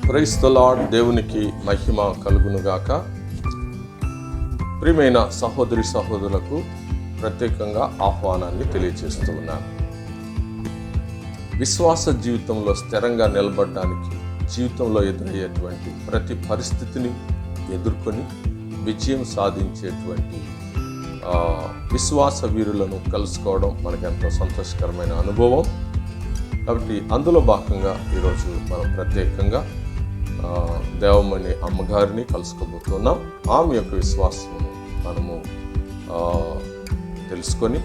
Praise the lord. దేవునికి మహిమ కలుగునుగాక. ప్రియమైన సహోదరి సహోదరులకు ప్రత్యేకంగా ఆహ్వానాన్ని తెలియజేస్తూ ఉన్నాను. విశ్వాస జీవితంలో స్థిరంగా నిలబడడానికి జీవితంలో ఎదురయ్యేటువంటి ప్రతి పరిస్థితిని ఎదుర్కొని విజయం సాధించేటువంటి విశ్వాస వీరులను కలుసుకోవడం మనకెంతో సంతోషకరమైన అనుభవం. కాబట్టి అందులో భాగంగా ఈరోజు మనం ప్రత్యేకంగా దేవమణి అమ్మగారిని కలుసుకోబోతున్నాం. ఆమె యొక్క విశ్వాసం మనము తెలుసుకొని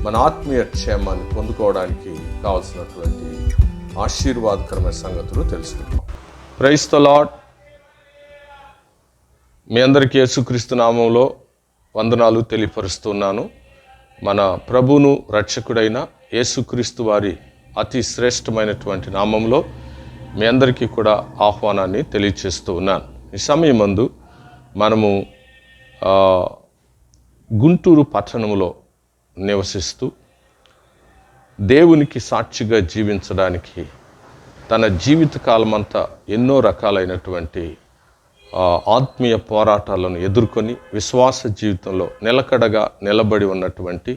మన ఆత్మీయ క్షేమాన్ని పొందుకోవడానికి కావాల్సినటువంటి ఆశీర్వాదకరమైన సంగతులు తెలుసుకుందాం. Praise the lord. మీ అందరికీ యేసుక్రీస్తు నామంలో వందనాలు తెలియపరుస్తున్నాను. మన ప్రభువును రక్షకుడైన యేసుక్రీస్తు వారి అతి శ్రేష్టమైనటువంటి నామంలో మీ అందరికీ కూడా ఆహ్వానాన్ని తెలియచేస్తూ ఉన్నాను. ఈ సమయమందు మనము గుంటూరు పట్టణంలో నివసిస్తూ దేవునికి సాక్షిగా జీవించడానికి తన జీవితకాలమంతా ఎన్నో రకాలైనటువంటి ఆత్మీయ పోరాటాలను ఎదుర్కొని విశ్వాస జీవితంలో నిలకడగా నిలబడి ఉన్నటువంటి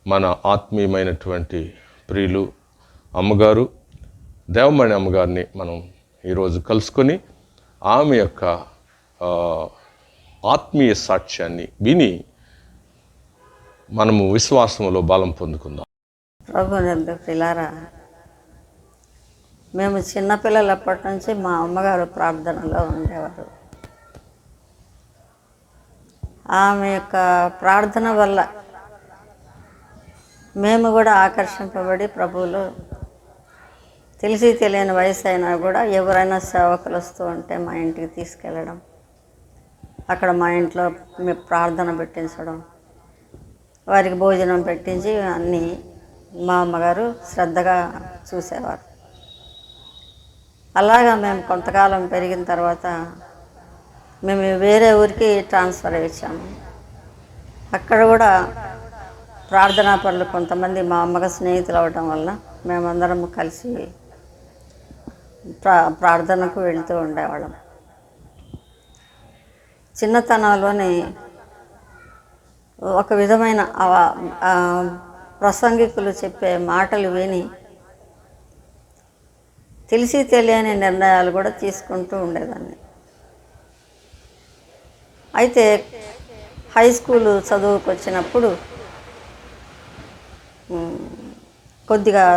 మన ఆత్మీయమైనటువంటి ప్రియులు అమ్మగారు దేవమణి అమ్మగారిని మనం ఈరోజు కలుసుకొని ఆమె యొక్క ఆత్మీయ సాక్ష్యాన్ని విని మనము విశ్వాసంలో బలం పొందుకుందాం. ప్రభునందు పిల్లారా, మేము చిన్నపిల్లలప్పటి నుంచి మా అమ్మగారు ప్రార్థనలో ఉండేవారు. ఆమె యొక్క ప్రార్థన వల్ల మేము కూడా ఆకర్షింపబడి ప్రభువులో తెలిసి తెలియని వయసు అయినా కూడా ఎవరైనా సేవకులు వస్తూ ఉంటే మా ఇంటికి తీసుకెళ్ళడం, అక్కడ మా ఇంట్లో ప్రార్థన పెట్టించడం, వారికి భోజనం పెట్టించి అన్నీ మా అమ్మగారు శ్రద్ధగా చూసేవారు. అలాగా మేము కొంతకాలం పెరిగిన తర్వాత మేము వేరే ఊరికి ట్రాన్స్ఫర్ అయ్యాము. అక్కడ కూడా ప్రార్థనా పనులు కొంతమంది మా అమ్మగా స్నేహితులు అవ్వటం వల్ల మేమందరం కలిసి ప్రార్థనకు వెళుతూ ఉండేవాళ్ళం. చిన్నతనంలోనే ఒక విధమైన ప్రసంగికులు చెప్పే మాటలు విని తెలిసి తెలియని నిర్ణయాలు కూడా తీసుకుంటూ ఉండేదాన్ని. అయితే హై స్కూలు చదువుకు వచ్చినప్పుడు కొద్దిగా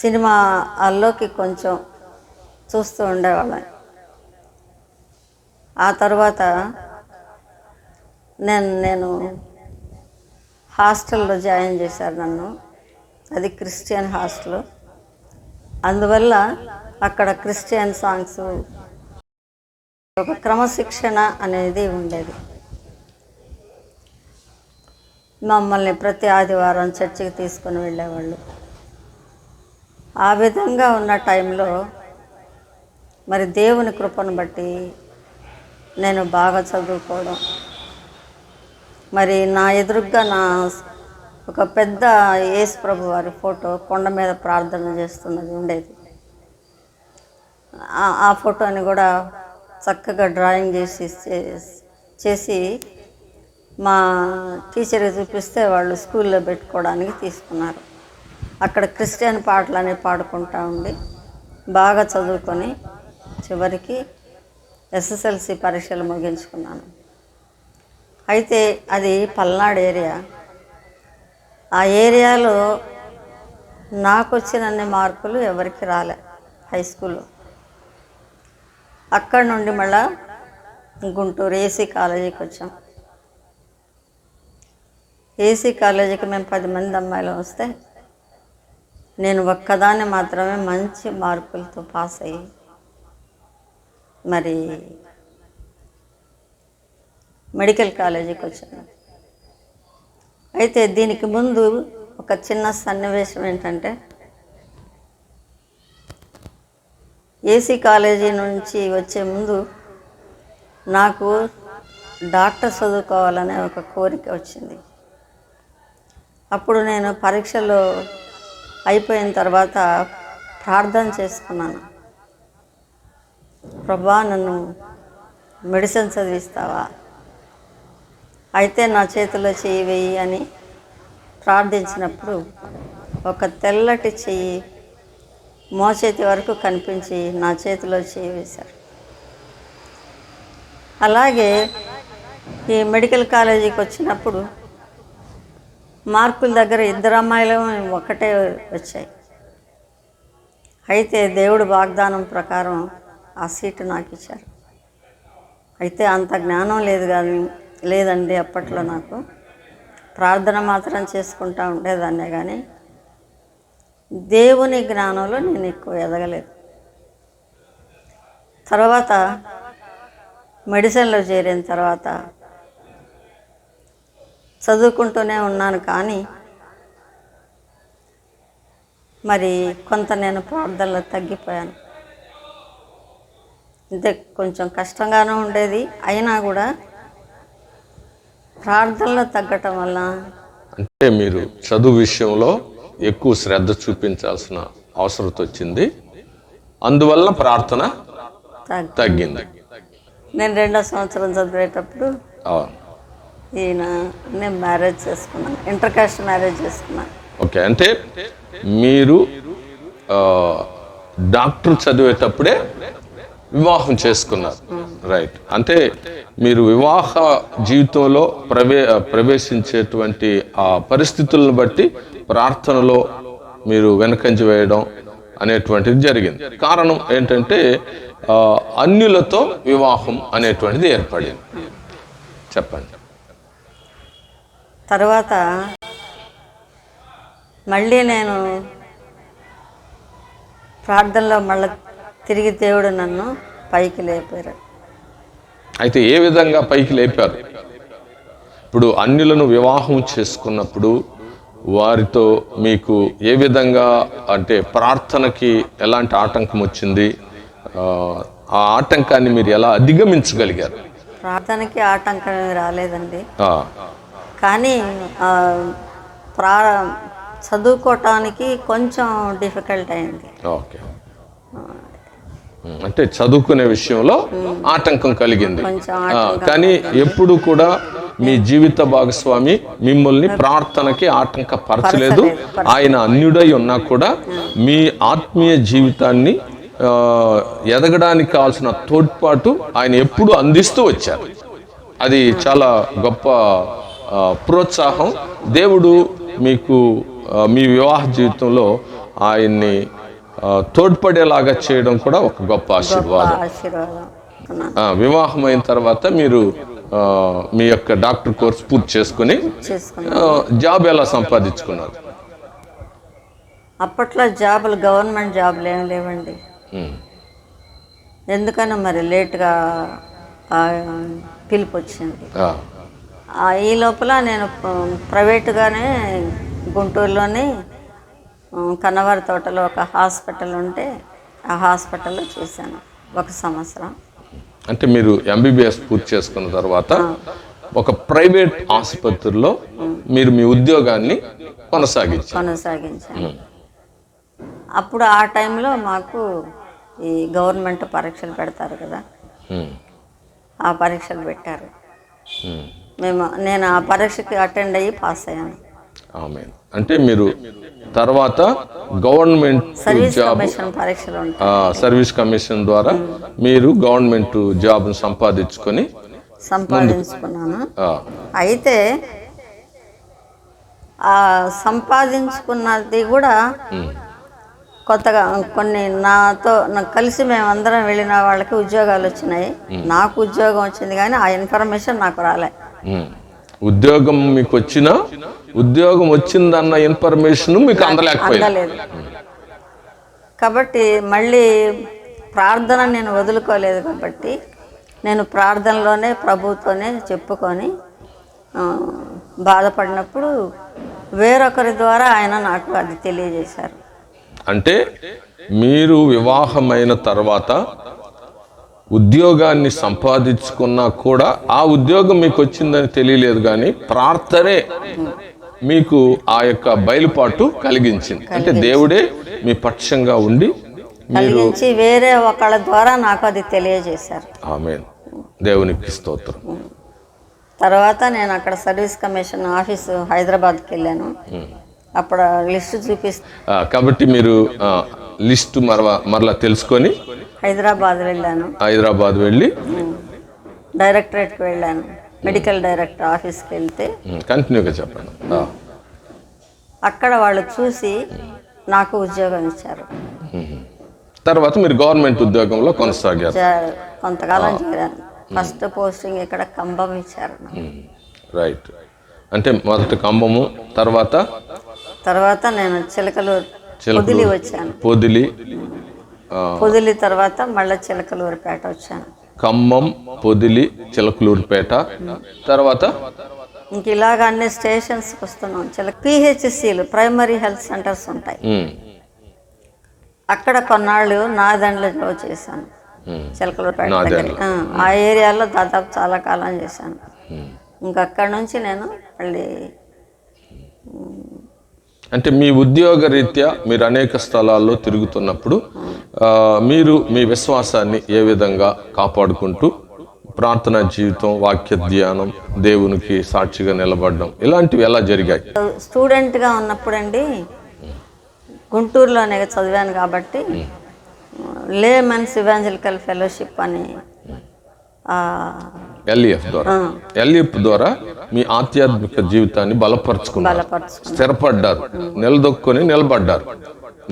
సినిమాల్లోకి కొంచెం చూస్తూ ఉండేవాళ్ళం. ఆ తర్వాత నేను హాస్టల్లో జాయిన్ చేశారు నన్ను. అది క్రిస్టియన్ హాస్టల్. అందువల్ల అక్కడ క్రిస్టియన్ సాంగ్స్, ఒక క్రమశిక్షణ అనేది ఉండేది. మమ్మల్ని ప్రతి ఆదివారం చర్చికి తీసుకొని వెళ్ళేవాళ్ళు. ఆ విధంగా ఉన్న టైంలో మరి దేవుని కృపను బట్టి నేను బాగా చదువుకోవడం, మరి నా ఎదురుగ్గా ఒక పెద్ద యేసు ప్రభు వారి ఫోటో కొండ మీద ప్రార్థన చేస్తున్నది ఉండేది. ఆ ఫోటోని కూడా చక్కగా డ్రాయింగ్ చేసి మా టీచర్కి చూపిస్తే వాళ్ళు స్కూల్లో పెట్టుకోవడానికి తీసుకున్నారు. అక్కడ క్రిస్టియన్ పాటలని పాడుకుంటూ ఉండి బాగా చదువుకొని చివరికి ఎస్ఎస్ఎల్సి పరీక్షలు ముగించుకున్నాను. అయితే అది పల్నాడు ఏరియా. ఆ ఏరియాలో నాకు వచ్చినన్ని మార్కులు ఎవరికి రాలే హై స్కూల్లో. అక్కడ నుండి మళ్ళా గుంటూరు ఏసీ కాలేజీకి వచ్చాం. ఏసీ కాలేజీకి మేము 10 మంది అమ్మాయిలు వస్తే నేను ఒక్కదాన్ని మాత్రమే మంచి మార్కులతో పాస్ అయ్యి మరి మెడికల్ కాలేజీకి వచ్చాను. అయితే దీనికి ముందు ఒక చిన్న సన్నివేశం ఏంటంటే, ఏసీ కాలేజీ నుంచి వచ్చే ముందు నాకు డాక్టర్ చదువుకోవాలనే ఒక కోరిక వచ్చింది. అప్పుడు నేను పరీక్షలు అయిపోయిన తర్వాత ప్రార్థన చేసుకున్నాను. ప్రభా నన్ను మెడిసిన్ చదివిస్తావా, అయితే నా చేతిలో చెయ్యి వేయి అని ప్రార్థించినప్పుడు ఒక తెల్లటి చెయ్యి మోచేతి వరకు కనిపించి నా చేతిలో చెయ్యి వేశారు. అలాగే ఈ మెడికల్ కాలేజీకి వచ్చినప్పుడు మార్కుల దగ్గర 2 అమ్మాయిలు ఒకటే వచ్చాయి. అయితే దేవుడు వాగ్దానం ప్రకారం ఆ సీటు నాకు ఇచ్చారు. అయితే అంత జ్ఞానం లేదండి అప్పట్లో. నాకు ప్రార్థన మాత్రం చేసుకుంటూ ఉండేదాన్నే కానీ దేవుని జ్ఞానంలో నేను ఎక్కువ ఎదగలేదు. తర్వాత మెడిసిన్లో చేరిన తర్వాత చదువుకుంటూనే ఉన్నాను, కానీ మరి కొంత నేను ప్రార్థనలో తగ్గిపోయాను. ఇంతే కొంచెం కష్టంగానే ఉండేది, అయినా కూడా ప్రార్థనలో తగ్గటం వల్ల అంటే మీరు చదువు విషయంలో ఎక్కువ శ్రద్ధ చూపించాల్సిన అవసరం వచ్చింది, అందువల్ల ప్రార్థన తగ్గింది. నేను 2వ సంవత్సరం చదివేటప్పుడు నేను మ్యారేజ్ చేసుకున్నాను, ఇంటర్ కాస్ట్ మ్యారేజ్ చేసుకున్నాను. ఓకే, అంటే మీరు డాక్టర్ చదివేటప్పుడే వివాహం చేసుకున్నారు, రైట్? అంటే మీరు వివాహ జీవితంలో ప్రవేశించేటువంటి ఆ పరిస్థితులను బట్టి ప్రార్థనలో మీరు వెనకంజ వేయడం అనేటువంటిది జరిగింది. కారణం ఏంటంటే అన్యులతో వివాహం అనేటువంటిది ఏర్పడింది. చెప్పండి. తర్వాత మళ్ళీ నేను ప్రార్థనలో మళ్ళీ తిరిగి దేవుడు నన్ను పైకి లేపారు. అయితే ఏ విధంగా పైకి లేపారు? ఇప్పుడు అన్యులను వివాహం చేసుకున్నప్పుడు వారితో మీకు ఏ విధంగా, అంటే ప్రార్థనకి ఎలాంటి ఆటంకం వచ్చింది? ఆ ఆటంకాన్ని మీరు ఎలా అధిగమించగలిగారు? ప్రార్థనకి ఆటంకం రాలేదండి, కానీ చదువుకోవటానికి కొంచెం డిఫికల్ట్ అయింది. ఓకే, అంటే చదువుకునే విషయంలో ఆటంకం కలిగింది. కానీ ఎప్పుడు కూడా మీ జీవిత భాగస్వామి మిమ్మల్ని ప్రార్థనకి ఆటంకపరచలేదు. ఆయన అన్యుడై ఉన్నా కూడా మీ ఆత్మీయ జీవితాన్ని ఎదగడానికి కావాల్సిన తోడ్పాటు ఆయన ఎప్పుడు అందిస్తూ వచ్చారు. అది చాలా గొప్ప ప్రోత్సాహం. దేవుడు మీకు మీ వివాహ జీవితంలో ఆయన్ని తోడ్పడేలాగా చేయడం కూడా ఒక గొప్ప ఆశీర్వాదం. వివాహం అయిన తర్వాత మీరు మీ యొక్క డాక్టర్ కోర్స్ పూర్తి చేసుకుని జాబ్ ఎలా సంపాదించుకున్నారు? అప్పట్లో జాబులు, గవర్నమెంట్ జాబులు ఏం లేవండి. ఎందుకన్నా మరి లేట్గా పిలుపు వచ్చింది. ఈ లోపల నేను ప్రైవేటుగానే గుంటూరులోని కన్నవారి తోటలో ఒక హాస్పిటల్ ఉంటే ఆ హాస్పిటల్లో చేశాను 1 సంవత్సరం. అంటే మీరు ఎంబీబీఎస్ పూర్తి చేసుకున్న తర్వాత ఒక ప్రైవేట్ ఆసుపత్రిలో మీరు మీ ఉద్యోగాన్ని కొనసాగించాను. అప్పుడు ఆ టైంలో మాకు ఈ గవర్నమెంట్ పరీక్షలు పెడతారు కదా, ఆ పరీక్షలు పెట్టారు. నేను ఆ పరీక్షకి అటెండ్ అయ్యి పాస్ అయ్యాను. అంటే మీరు తర్వాత గవర్నమెంట్ జాబ్, సర్వీస్ కమిషన్ ద్వారా మీరు గవర్నమెంట్ జాబ్ను సంపాదించుకున్నాను. అయితే ఆ సంపాదించుకున్నది కూడా కొత్తగా నాకు కలిసి మేమందరం వెళ్ళిన వాళ్ళకి ఉద్యోగాలు వచ్చినాయి. నాకు ఉద్యోగం వచ్చింది, కానీ ఆ ఇన్ఫర్మేషన్ నాకు రాలే. ఉద్యోగం మీకు వచ్చినా ఉద్యోగం వచ్చిందన్న ఇన్ఫర్మేషన్ మీకు అందలేదు. కాబట్టి మళ్ళీ ప్రార్థన నేను వదులుకోలేదు. కాబట్టి నేను ప్రార్థనలోనే ప్రభుతోనే చెప్పుకొని బాధపడినప్పుడు వేరొకరి ద్వారా ఆయన నాకు అది తెలియజేశారు. అంటే మీరు వివాహమైన తర్వాత ఉద్యోగాన్ని సంపాదించుకున్నా కూడా ఆ ఉద్యోగం మీకు వచ్చిందని తెలియలేదు, కానీ ప్రార్థనే మీకు ఆ యొక్క బయలుపాటు కలిగించింది. అంటే దేవుడే మీ పక్షంగా ఉండి కలిగించి వేరే ఒకళ్ళ ద్వారా నాకు అది తెలియజేశారు. ఆమేన్. దేవునికి స్తోత్రం. తర్వాత నేను అక్కడ సర్వీస్ కమిషన్ ఆఫీసు హైదరాబాద్కి వెళ్ళాను. అప్పుడు లిస్ట్ కాబట్టి మీరు లిస్టు మరలా తెలుసుకొని హైదరాబాద్ వెళ్ళాను. హైదరాబాద్ వెళ్ళి డైరెక్టరేట్కి వెళ్ళాను. మెడికల్ డైరెక్టర్ ఆఫీస్కి వెళ్తే కంటిన్యూగా చెప్పండి. అక్కడ వాళ్ళు చూసి నాకు ఉద్యోగం ఇచ్చారు. తర్వాత మీరు గవర్నమెంట్ ఉద్యోగంలో కొనసాగారు. కొంతకాలం చేరాను. ఫస్ట్ పోస్టింగ్ ఇక్కడ కంబం ఇచ్చారు. రైట్. అంటే మొదట కంబము, తర్వాత నేను చిలకలూరు పొదిలి వచ్చాను. పొదిలి తర్వాత మళ్ళీ చిలకలూరుపేట వచ్చాను. ఖమ్మం, పొదిలి, చిలకలూరుపేట, తర్వాత ఇంక ఇలాగ అన్ని స్టేషన్స్కి వస్తున్నాం. పిహెచ్సిలు ప్రైమరీ హెల్త్ సెంటర్స్ ఉంటాయి. అక్కడ కొన్నాళ్ళు నాదండ్లో జాబ్ చేశాను. చిలకలూరుపేట దగ్గర ఆ ఏరియాలో దాదాపు చాలా కాలం చేశాను. ఇంకా అక్కడి నుంచి నేను మళ్ళీ అంటే మీ ఉద్యోగ రీత్యా మీరు అనేక స్థలాల్లో తిరుగుతున్నప్పుడు మీరు మీ విశ్వాసాన్ని ఏ విధంగా కాపాడుకుంటూ ప్రార్థనా జీవితం, వాక్య ధ్యానం, దేవునికి సాక్షిగా నిలబడడం ఇలాంటివి ఎలా జరిగాయి? స్టూడెంట్గా ఉన్నప్పుడండి గుంటూరులోనే చదివాను కాబట్టి లేమన్స్ ఇవాంజలికల్ ఫెలోషిప్ అని ఎల్ఈఎఫ్ ద్వారా మీ ఆధ్యాత్మిక జీవితాన్ని బలపరుచుకున్నారు, స్థిరపడ్డారు, నిలదొక్కుని నిలబడ్డారు.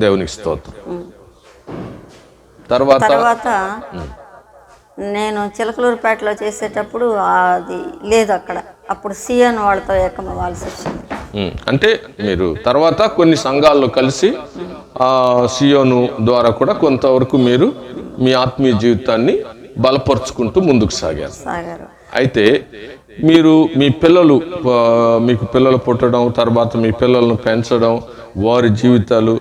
దేవునికి స్తోత్రం. తర్వాత నేను చిలకలూరుపేటలో చేసేటప్పుడు అది లేదు అక్కడ. అప్పుడు సిఎన్ వాళ్ళతో ఏకమవ్వాల్సి వచ్చింది. అంటే మీరు తర్వాత కొన్ని సంఘాల్లో కలిసి సియోను ద్వారా కూడా కొంతవరకు మీరు మీ ఆత్మీయ జీవితాన్ని బలపరుచుకుంటూ ముందుకు సాగారు. అయితే మీరు మీ పిల్లలు, మీకు పిల్లలు పుట్టడం, తర్వాత మీ పిల్లలను పెంచడం, వారి జీవితాలు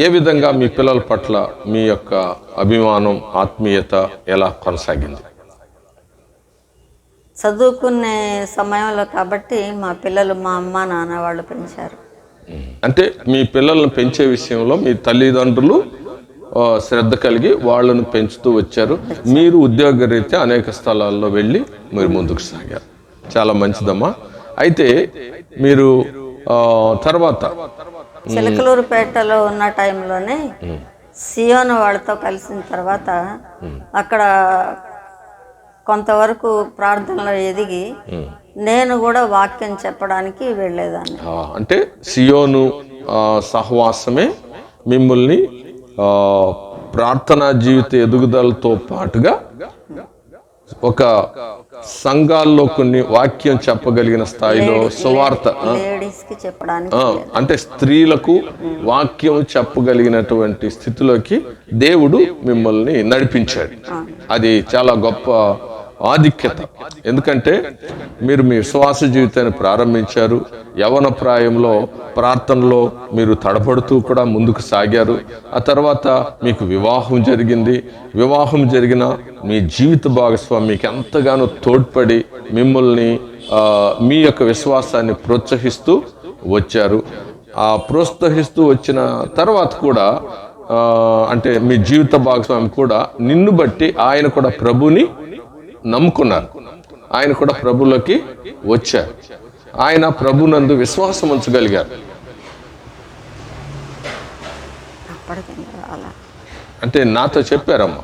ఏ విధంగా మీ పిల్లల పట్ల మీ యొక్క అభిమానం, ఆత్మీయత ఎలా కొనసాగింది? చదువుకునే సమయంలో కాబట్టి మా పిల్లలు మా అమ్మ నాన్న వాళ్ళు పెంచారు. అంటే మీ పిల్లలను పెంచే విషయంలో మీ తల్లిదండ్రులు శ్రద్ధ కలిగి వాళ్ళను పెంచుతూ వచ్చారు. మీరు ఉద్యోగ రీత్యా అనేక స్థలాల్లో వెళ్ళి మీరు ముందుకు సాగారు. చాలా మంచిదమ్మా. అయితే మీరు తర్వాత చిలకలూరుపేటలో ఉన్న టైంలోనే సియోను వాళ్ళతో కలిసిన తర్వాత అక్కడ కొంతవరకు ప్రార్థనలో ఎదిగి నేను కూడా వాక్యం చెప్పడానికి వెళ్ళేదాన్ని. అంటే సియోను సహవాసమే మిమ్మల్ని ప్రార్థనా జీవిత ఎదుగుదలతో పాటుగా ఒక సంఘాల్లో కొన్ని వాక్యం చెప్పగలిగిన స్థాయిలో సువార్త అంటే స్త్రీలకు వాక్యం చెప్పగలిగినటువంటి స్థితిలోకి దేవుడు మిమ్మల్ని నడిపించాడు. అది చాలా గొప్ప ఆధిక్యత. ఎందుకంటే మీరు మీ విశ్వాస జీవితాన్ని ప్రారంభించారు. యవ్వన ప్రాయంలో ప్రార్థనలో మీరు తడబడుతూ కూడా ముందుకు సాగారు. ఆ తర్వాత మీకు వివాహం జరిగింది. వివాహం జరిగిన మీ జీవిత భాగస్వామి మీకు ఎంతగానో తోడ్పడి మిమ్మల్ని మీ యొక్క విశ్వాసాన్ని ప్రోత్సహిస్తూ వచ్చారు. ఆ ప్రోత్సహిస్తూ వచ్చిన తర్వాత కూడా అంటే మీ జీవిత భాగస్వామి కూడా నిన్ను బట్టి ఆయన కూడా ప్రభుని నమ్ముకున్నారు. ఆయన కూడా ప్రభులోకి వచ్చారు. ఆయన ప్రభునందు విశ్వాసం ఉంచగలిగారు. అంటే నాతో చెప్పారమ్మా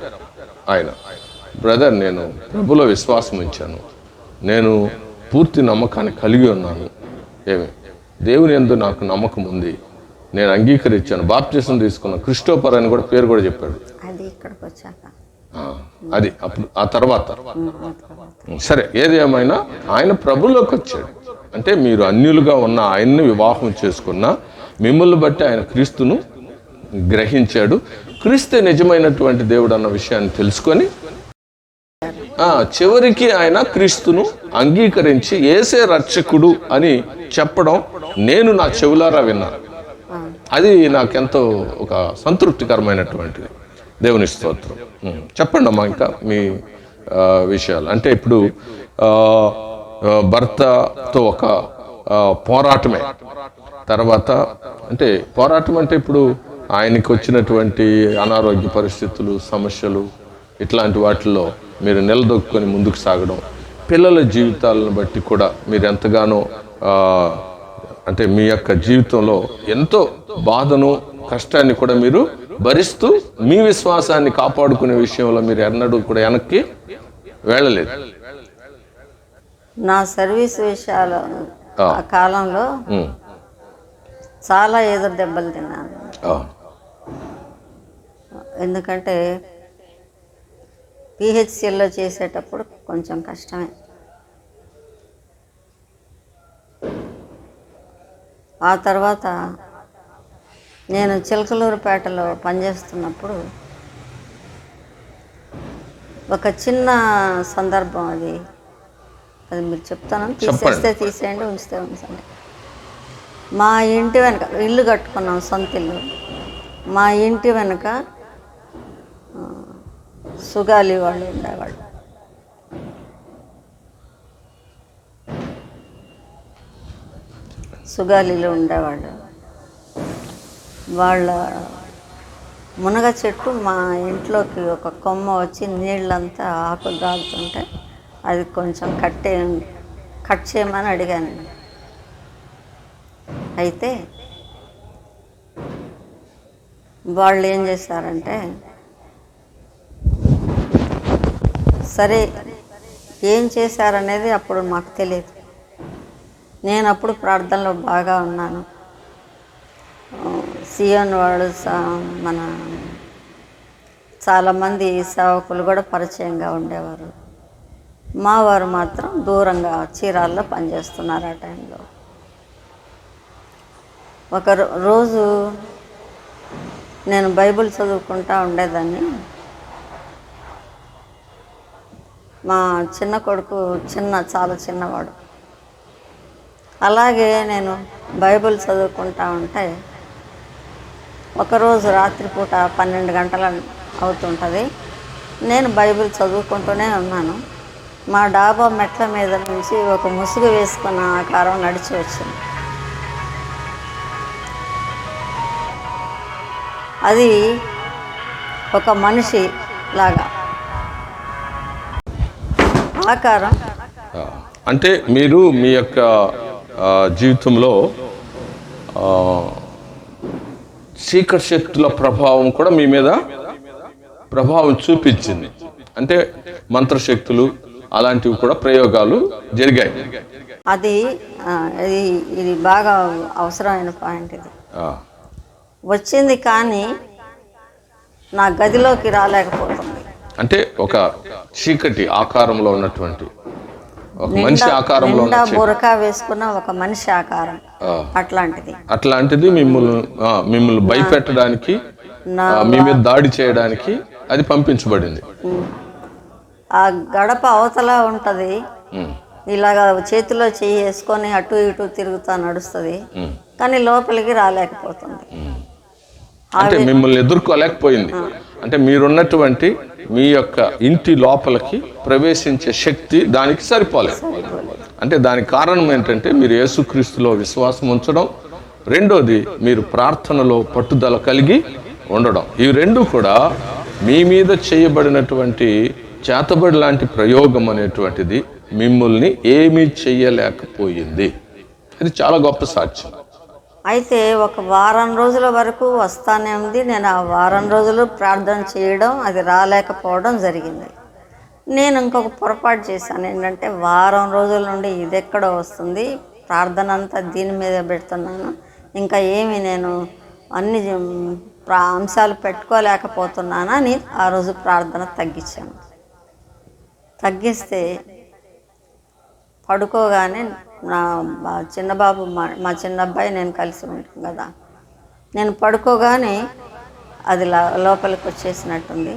ఆయన, బ్రదర్ నేను ప్రభులో విశ్వాసం ఉంచాను, నేను పూర్తి నమ్మకాన్ని కలిగి ఉన్నాను, దేవుని యందు నాకు నమ్మకం ఉంది, నేను అంగీకరించాను, బాప్టిజం తీసుకున్నాను, క్రిస్టోఫర్ అని కూడా పేరు కూడా చెప్పాడు. అది అప్పుడు ఆ తర్వాత సరే ఏది ఏమైనా ఆయన ప్రభులోకి వచ్చాడు. అంటే మీరు అన్యులుగా ఉన్న ఆయన్ని వివాహం చేసుకున్న మిమ్మల్ని బట్టి ఆయన క్రీస్తును గ్రహించాడు. క్రీస్తే నిజమైనటువంటి దేవుడు అన్న విషయాన్ని తెలుసుకొని చివరికి ఆయన క్రీస్తును అంగీకరించి యేసే రక్షకుడు అని చెప్పడం నేను నా చెవులారా విన్నాను. అది నాకెంతో ఒక సంతృప్తికరమైనటువంటిది. దేవుని స్తోత్రం. చెప్పండి అమ్మా ఇంకా మీ విషయాలు. అంటే ఇప్పుడు భర్తతో ఒక పోరాటమే, తర్వాత అంటే పోరాటం అంటే ఇప్పుడు ఆయనకి వచ్చినటువంటి అనారోగ్య పరిస్థితులు, సమస్యలు, ఇట్లాంటి వాటిల్లో మీరు నిలదొక్కుని ముందుకు సాగడం, పిల్లల జీవితాలను బట్టి కూడా మీరు ఎంతగానో అంటే మీ యొక్క జీవితంలో ఎంతో బాధను, కష్టాన్ని కూడా మీరు భరిస్తూ మీ విశ్వాసాన్ని కాపాడుకునే విషయంలో మీరు ఎన్నడూ కూడా వెనక్కి వెళ్ళలేదు. నా సర్వీస్ విషయాలు ఆ కాలంలో చాలా ఎదురు దెబ్బలు తిన్నాను. ఎందుకంటే పిహెచ్సిలో చేసేటప్పుడు కొంచెం కష్టమే. ఆ తర్వాత నేను చిలకలూరుపేటలో పనిచేస్తున్నప్పుడు ఒక చిన్న సందర్భం, అది మీరు చెప్తాను. తీసేస్తే తీసేయండి, ఉంచితే ఉంచండి. మా ఇంటి వెనక ఇల్లు కట్టుకున్నాం, సొంత ఇల్లు. మా ఇంటి వెనక సుగాలి వాళ్ళు ఉండేవాళ్ళు. సుగాలిలో ఉండేవాళ్ళు. వాళ్ళ మునగ చెట్టు మా ఇంట్లోకి ఒక కొమ్మ వచ్చి నీళ్ళంతా ఆకులు రాలుతుంటే అది కొంచెం కట్ చేయమని అడిగాను. అయితే వాళ్ళు ఏం చేశారంటే, సరే ఏం చేశారనేది అప్పుడు మాకు తెలియదు. నేను అప్పుడు ప్రార్థనలో బాగా ఉన్నాను. సియోన్ వాళ్ళు మన చాలామంది సేవకులు కూడా పరిచయంగా ఉండేవారు. మా వారు మాత్రం దూరంగా చీరాల్లో పనిచేస్తున్నారు ఆ టైంలో. ఒక రోజు నేను బైబిల్ చదువుకుంటా ఉండేదాన్ని. మా చిన్న కొడుకు చాలా చిన్నవాడు. అలాగే నేను బైబిల్ చదువుకుంటా ఉంటే ఒకరోజు రాత్రిపూట 12 గంటలు అవుతుంటుంది. నేను బైబిల్ చదువుకుంటూనే ఉన్నాను. మా డాబా మెట్ల మీద నుంచి ఒక ముసుగు వేసుకున్న ఆకారం నడిచి వచ్చింది. అది ఒక మనిషి లాగా ఆకారం. అంటే మీరు మీ యొక్క జీవితంలో చీకటి శక్తుల ప్రభావం కూడా మీ మీద ప్రభావం చూపించింది. అంటే మంత్రశక్తులు అలాంటివి కూడా ప్రయోగాలు జరిగాయి. ఇది బాగా అవసరమైన పాయింట్. ఇది వచ్చింది కానీ నా గదిలోకి రాలేకపోతుంది. అంటే ఒక చీకటి ఆకారంలో ఉన్నటువంటి ఒక మనిషి ఆకారంలో బురకా వేసుకున్న ఒక మనిషి ఆకారం అట్లాంటిది మిమ్మల్ని భయపెట్టడానికి, మీ మీద దాడి చేయడానికి అది పంపించబడింది. ఆ గడప అవతల ఉంటది, ఇలాగా చేతిలో చెయ్యి వేసుకొని అటు ఇటు తిరుగుతా నడుస్తుంది, కానీ లోపలికి రాలేకపోతుంది. అంటే మిమ్మల్ని ఎదుర్కోలేకపోయింది. అంటే మీరున్నటువంటి మీ యొక్క ఇంటి లోపలికి ప్రవేశించే శక్తి దానికి సరిపోలేదు. అంటే దానికి కారణం ఏంటంటే మీరు యేసుక్రీస్తులో విశ్వాసం ఉంచడం, రెండోది మీరు ప్రార్థనలో పట్టుదల కలిగి ఉండడం. ఈ రెండు కూడా మీ మీద చేయబడినటువంటి చేతబడి లాంటి ప్రయోగం అనేటువంటిది మిమ్మల్ని ఏమీ చెయ్యలేకపోయింది. అది చాలా గొప్ప సాక్ష్యం. అయితే ఒక వారం రోజుల వరకు వస్తానే ఉంది. నేను ఆ వారం రోజులు ప్రార్థన చేయడం, అది రాలేకపోవడం జరిగింది. నేను ఇంకొక పొరపాటు చేశాను. ఏంటంటే వారం రోజుల నుండి ఇది ఎక్కడో వస్తుంది, ప్రార్థన అంతా దీని మీద పెడుతున్నాను, ఇంకా ఏమి నేను అన్ని అంశాలు పెట్టుకోలేకపోతున్నానని ఆ రోజు ప్రార్థన తగ్గించాను. తగ్గిస్తే పడుకోగానే నా చిన్న బాబు, మా చిన్న అబ్బాయి నేను కలిసి ఉంటాం కదా, నేను పడుకోగానే అది లోపలికి వచ్చేసినట్టుంది.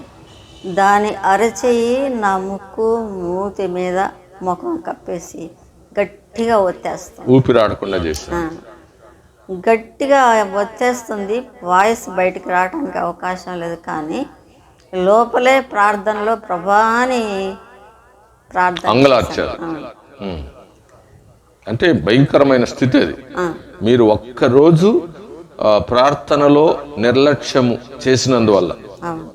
దాని అరచెయ్యి నా ముక్కు మూతి మీద ముఖం కప్పేసి గట్టిగా ఒత్తేస్తుంది. ఊపిరాడకుండా చేస్తా గట్టిగా వచ్చేస్తుంది. వాయిస్ బయటికి రావడానికి అవకాశం లేదు, కానీ లోపలే ప్రార్థనలో ప్రభాని ప్రార్థన. అంటే భయంకరమైన స్థితి అది. మీరు ఒక్కరోజు ప్రార్థనలో నిర్లక్ష్యము చేసినందువల్ల అవును.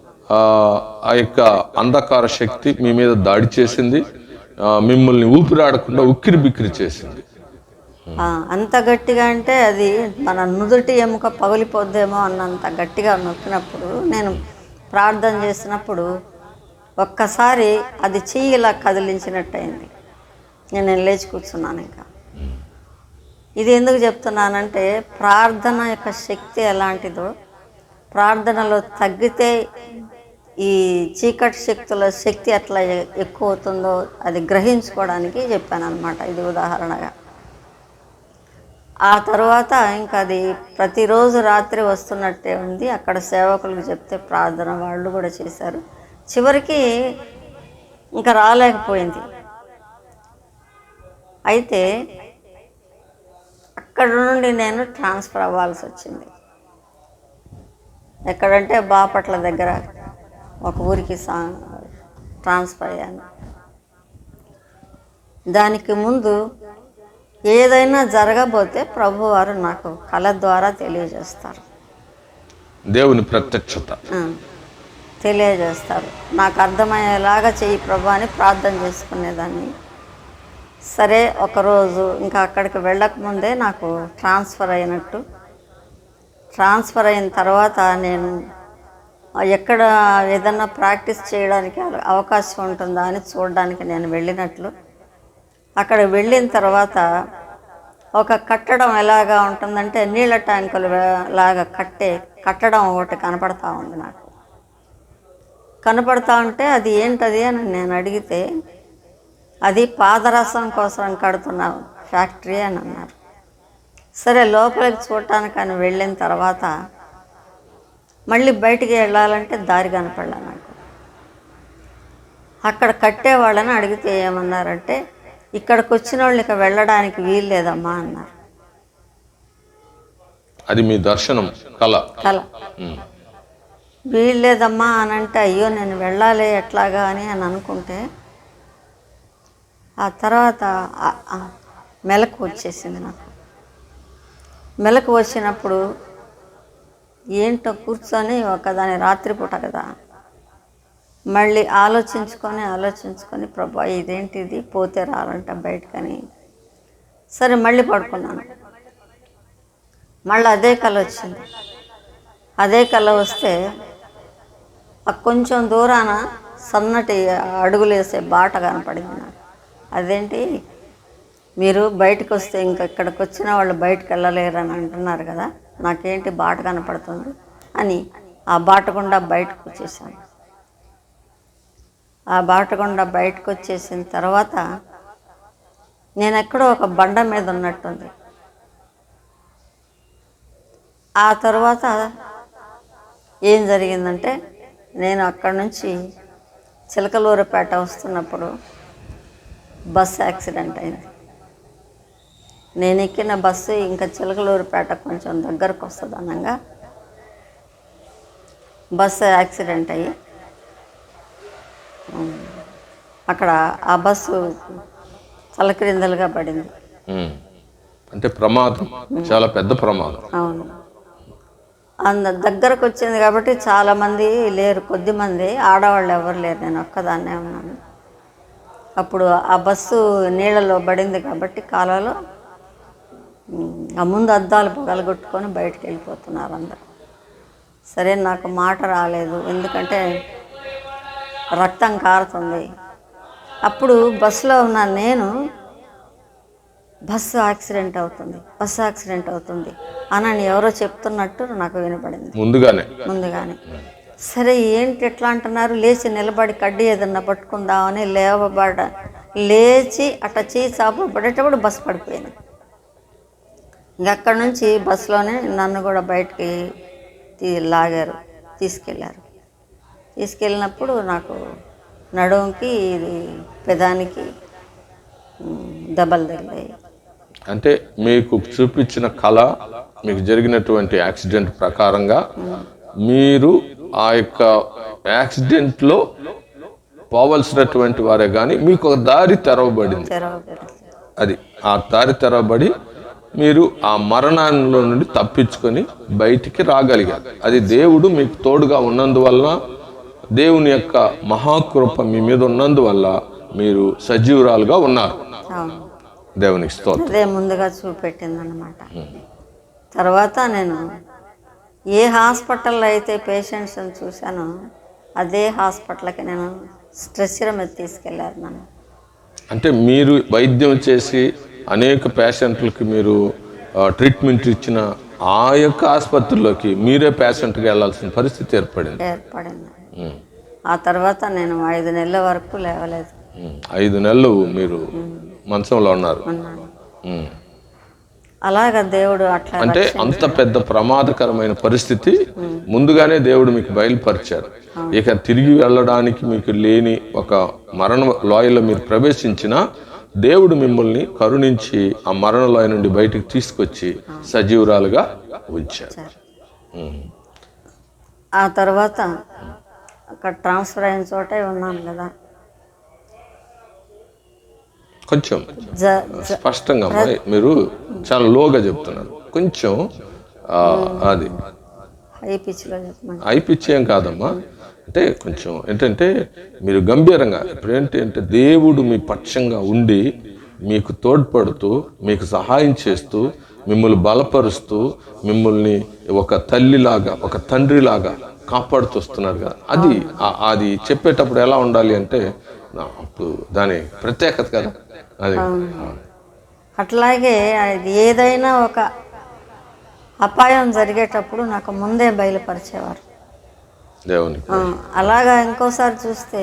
ఆ యొక్క అంధకార శక్తి మీ మీద దాడి చేసింది, మిమ్మల్ని ఊపిరాడకుండా ఉక్కిరి బిక్కిరి చేసింది. అంత గట్టిగా అంటే అది మన నుదుటి ఎముక పగిలిపోద్దేమో అన్నంత గట్టిగా నొక్కినప్పుడు, నేను ప్రార్థన చేసినప్పుడు ఒక్కసారి అది చెయ్యి ఇలా కదిలించినట్టు అయింది. నేను లేచి కూర్చున్నాను. ఇంకా ఇది ఎందుకు చెప్తున్నానంటే, ప్రార్థన యొక్క శక్తి ఎలాంటిదో, ప్రార్థనలో తగ్గితే ఈ చీకటి శక్తుల శక్తి ఎట్లా ఎక్కువ అవుతుందో అది గ్రహించుకోవడానికి చెప్పాను అనమాట. ఇది ఉదాహరణగా. ఆ తర్వాత ఇంకా అది ప్రతిరోజు రాత్రి వస్తున్నట్టే ఉంది. అక్కడ సేవకులకు చెప్తే ప్రార్థన వాళ్ళు కూడా చేశారు. చివరికి ఇంకా రాలేకపోయింది. అయితే అక్కడ నుండి నేను ట్రాన్స్ఫర్ అవ్వాల్సి వచ్చింది. ఎక్కడంటే బాపట్ల దగ్గర ఒక ఊరికి ట్రాన్స్ఫర్ అయ్యాను. దానికి ముందు ఏదైనా జరగబోతే ప్రభువారు నాకు కళ ద్వారా తెలియజేస్తారు. దేవుని ప్రత్యక్షత తెలియజేస్తారు. నాకు అర్థమయ్యేలాగా చెయ్యి ప్రభు అని ప్రార్థన చేసుకునేదాన్ని. సరే, ఒకరోజు ఇంకా అక్కడికి వెళ్ళకముందే నాకు ట్రాన్స్ఫర్ అయినట్టు. ట్రాన్స్ఫర్ అయిన తర్వాత నేను ఎక్కడ ఏదన్నా ప్రాక్టీస్ చేయడానికి అవకాశం ఉంటుందా అని చూడడానికి నేను వెళ్ళినట్లు. అక్కడ వెళ్ళిన తర్వాత ఒక కట్టడం ఎలాగా ఉంటుందంటే, నీళ్ళ ట్యాంకులు లాగా కట్టడం ఒకటి కనపడతా ఉంది నాకు. కనపడతా ఉంటే అది ఏంటది అని నేను అడిగితే, అది పాదరసం కోసం కడుతున్న ఫ్యాక్టరీ అని అన్నారు. సరే, లోపలికి చూడటానికని వెళ్ళిన తర్వాత మళ్ళీ బయటికి వెళ్ళాలంటే దారి కనపడలే నాకు. అక్కడ కట్టేవాళ్ళని అడిగితే ఏమన్నారంటే, ఇక్కడికి వచ్చిన వాళ్ళు ఇక వెళ్ళడానికి వీలు లేదమ్మా అన్నారు. అది మీ దర్శనం, కళ. వీలు లేదమ్మా అని అంటే, అయ్యో నేను వెళ్ళాలి ఎట్లాగా అని అనుకుంటే, ఆ తర్వాత మెలకు వచ్చేసింది నాకు. మెలకు వచ్చినప్పుడు ఏంటో కూర్చొని ఒకదాని రాత్రిపూట కదా, మళ్ళీ ఆలోచించుకొని ప్రభా ఇదేంటిది, పోతే రాలంట బయటకని. సరే, మళ్ళీ పడుకున్నాను. మళ్ళీ అదే కళ వచ్చింది. అదే కళ వస్తే కొంచెం దూరాన సన్నటి అడుగులేసే బాట కనపడింది నాకు. అదేంటి, మీరు బయటకు వస్తే ఇంకా ఇక్కడికి వచ్చిన వాళ్ళు బయటకు వెళ్ళలేరని అంటున్నారు కదా, నాకేంటి బాట కనపడుతుంది అని ఆ బాట గుండా బయటకు వచ్చేసాను. ఆ బాట గుండా బయటకు వచ్చేసిన తర్వాత నేను ఎక్కడో ఒక బండ మీద ఉన్నట్టుంది. ఆ తర్వాత ఏం జరిగిందంటే, నేను అక్కడి నుంచి చిలకలూరుపేట వస్తున్నప్పుడు బస్సు యాక్సిడెంట్ అయింది. నేను ఎక్కిన బస్సు ఇంకా చిలకలూరుపేట కొంచెం దగ్గరకు వస్తుంది అనగా బస్సు యాక్సిడెంట్ అయ్యి అక్కడ ఆ బస్సు తలక్రిందలుగా పడింది. అంటే ప్రమాదం, చాలా పెద్ద ప్రమాదం. అవును, దగ్గరకు వచ్చింది కాబట్టి చాలామంది లేరు, కొద్దిమంది, ఆడవాళ్ళు ఎవరు లేరు, నేను ఒక్కదాన్నే ఉన్నాను. అప్పుడు ఆ బస్సు నీళ్ళలో పడింది కాబట్టి కాలంలో ఆ ముందు అద్దాలు పగలగొట్టుకొని బయటకు వెళ్ళిపోతున్నారు అందరు. సరే, నాకు మాట రాలేదు, ఎందుకంటే రక్తం కారుతుంది. అప్పుడు బస్సులో ఉన్న నేను బస్సు యాక్సిడెంట్ అవుతుంది అని ఎవరో చెప్తున్నట్టు నాకు వినపడింది ముందుగానే. సరే, ఏంటి ఎట్లా అంటున్నారు, లేచి నిలబడి కడ్డీ ఏదన్నా పట్టుకుందామని లేచి అట్లా చేయి పడేటప్పుడు బస్సు పడిపోయింది. ఇంకక్కడి నుంచి బస్సులోనే నన్ను కూడా బయటికి తీసుకెళ్ళినప్పుడు నాకు నడుముకి ఇది పెదానికి దెబ్బలు తగిలాయి. అంటే మీకు చూపించిన కళ, మీకు జరిగినటువంటి యాక్సిడెంట్ ప్రకారంగా మీరు ఆ యొక్క యాక్సిడెంట్లో పోవలసినటువంటి వారే కానీ మీకు ఒక దారి తెరవబడింది. అది ఆ దారి తెరవబడి మీరు ఆ మరణంలో నుండి తప్పించుకొని బయటికి రాగలిగారు. అది దేవుడు మీకు తోడుగా ఉన్నందువల్ల, దేవుని యొక్క మహాకృప మీ మీద ఉన్నందువల్ల మీరు సజీవురాలుగా ఉన్నారు. అవును, దేవునికి స్తోత్రం. అదే ముందుగా చూపెట్టిందనమాట. తర్వాత నేను ఏ హాస్పిటల్లో అయితే పేషెంట్స్ని చూశానో అదే హాస్పిటల్కి నేను స్ట్రెచ్చర్ మీద తీసుకెళ్ళారు నన్ను. అంటే మీరు వైద్యం చేసి అనేక పేషెంట్లకి మీరు ట్రీట్మెంట్ ఇచ్చిన ఆ యొక్క ఆసుపత్రిలోకి మీరే పేషెంట్గా వెళ్ళాల్సిన పరిస్థితి ఏర్పడింది. ఆ తర్వాత నేను 5 నెలల వరకు లేవలేదు. 5 నెలలు మీరు మంచంలో ఉన్నారు. అలాగా దేవుడు అట్లా అంటే అంత పెద్ద ప్రమాదకరమైన పరిస్థితి ముందుగానే దేవుడు మీకు బయలుపరిచారు. ఇక తిరిగి వెళ్ళడానికి మీకు లేని ఒక మరణ లోయలో మీరు ప్రవేశించిన దేవుడు మిమ్మల్ని కరుణించి ఆ మరణ లోయ నుండి బయటికి తీసుకొచ్చి సజీవురాలుగా ఉంచారు. ఆ తర్వాత అక్కడ ట్రాన్స్ఫర్ అయిన చోటే ఉన్నాను కదా. కొంచెం స్పష్టంగా మీరు చాలా లోగా చెప్తున్నారు. కొంచెం అది హై పిచ్ ఏం కాదమ్మా. అంటే కొంచెం ఏంటంటే మీరు గంభీరంగా ఇప్పుడు ఏంటంటే దేవుడు మీ పక్షంగా ఉండి మీకు తోడ్పడుతూ మీకు సహాయం చేస్తూ మిమ్మల్ని బలపరుస్తూ మిమ్మల్ని ఒక తల్లిలాగా ఒక తండ్రిలాగా కాపాడుతూ వస్తున్నారు కదా. అది చెప్పేటప్పుడు ఎలా ఉండాలి అంటే అప్పుడు దాని ప్రత్యేకత కదా అది. అట్లాగే ఏదైనా ఒక అపాయం జరిగేటప్పుడు నాకు ముందే బయలుపరిచేవారు దేవునికి. అలాగా ఇంకోసారి చూస్తే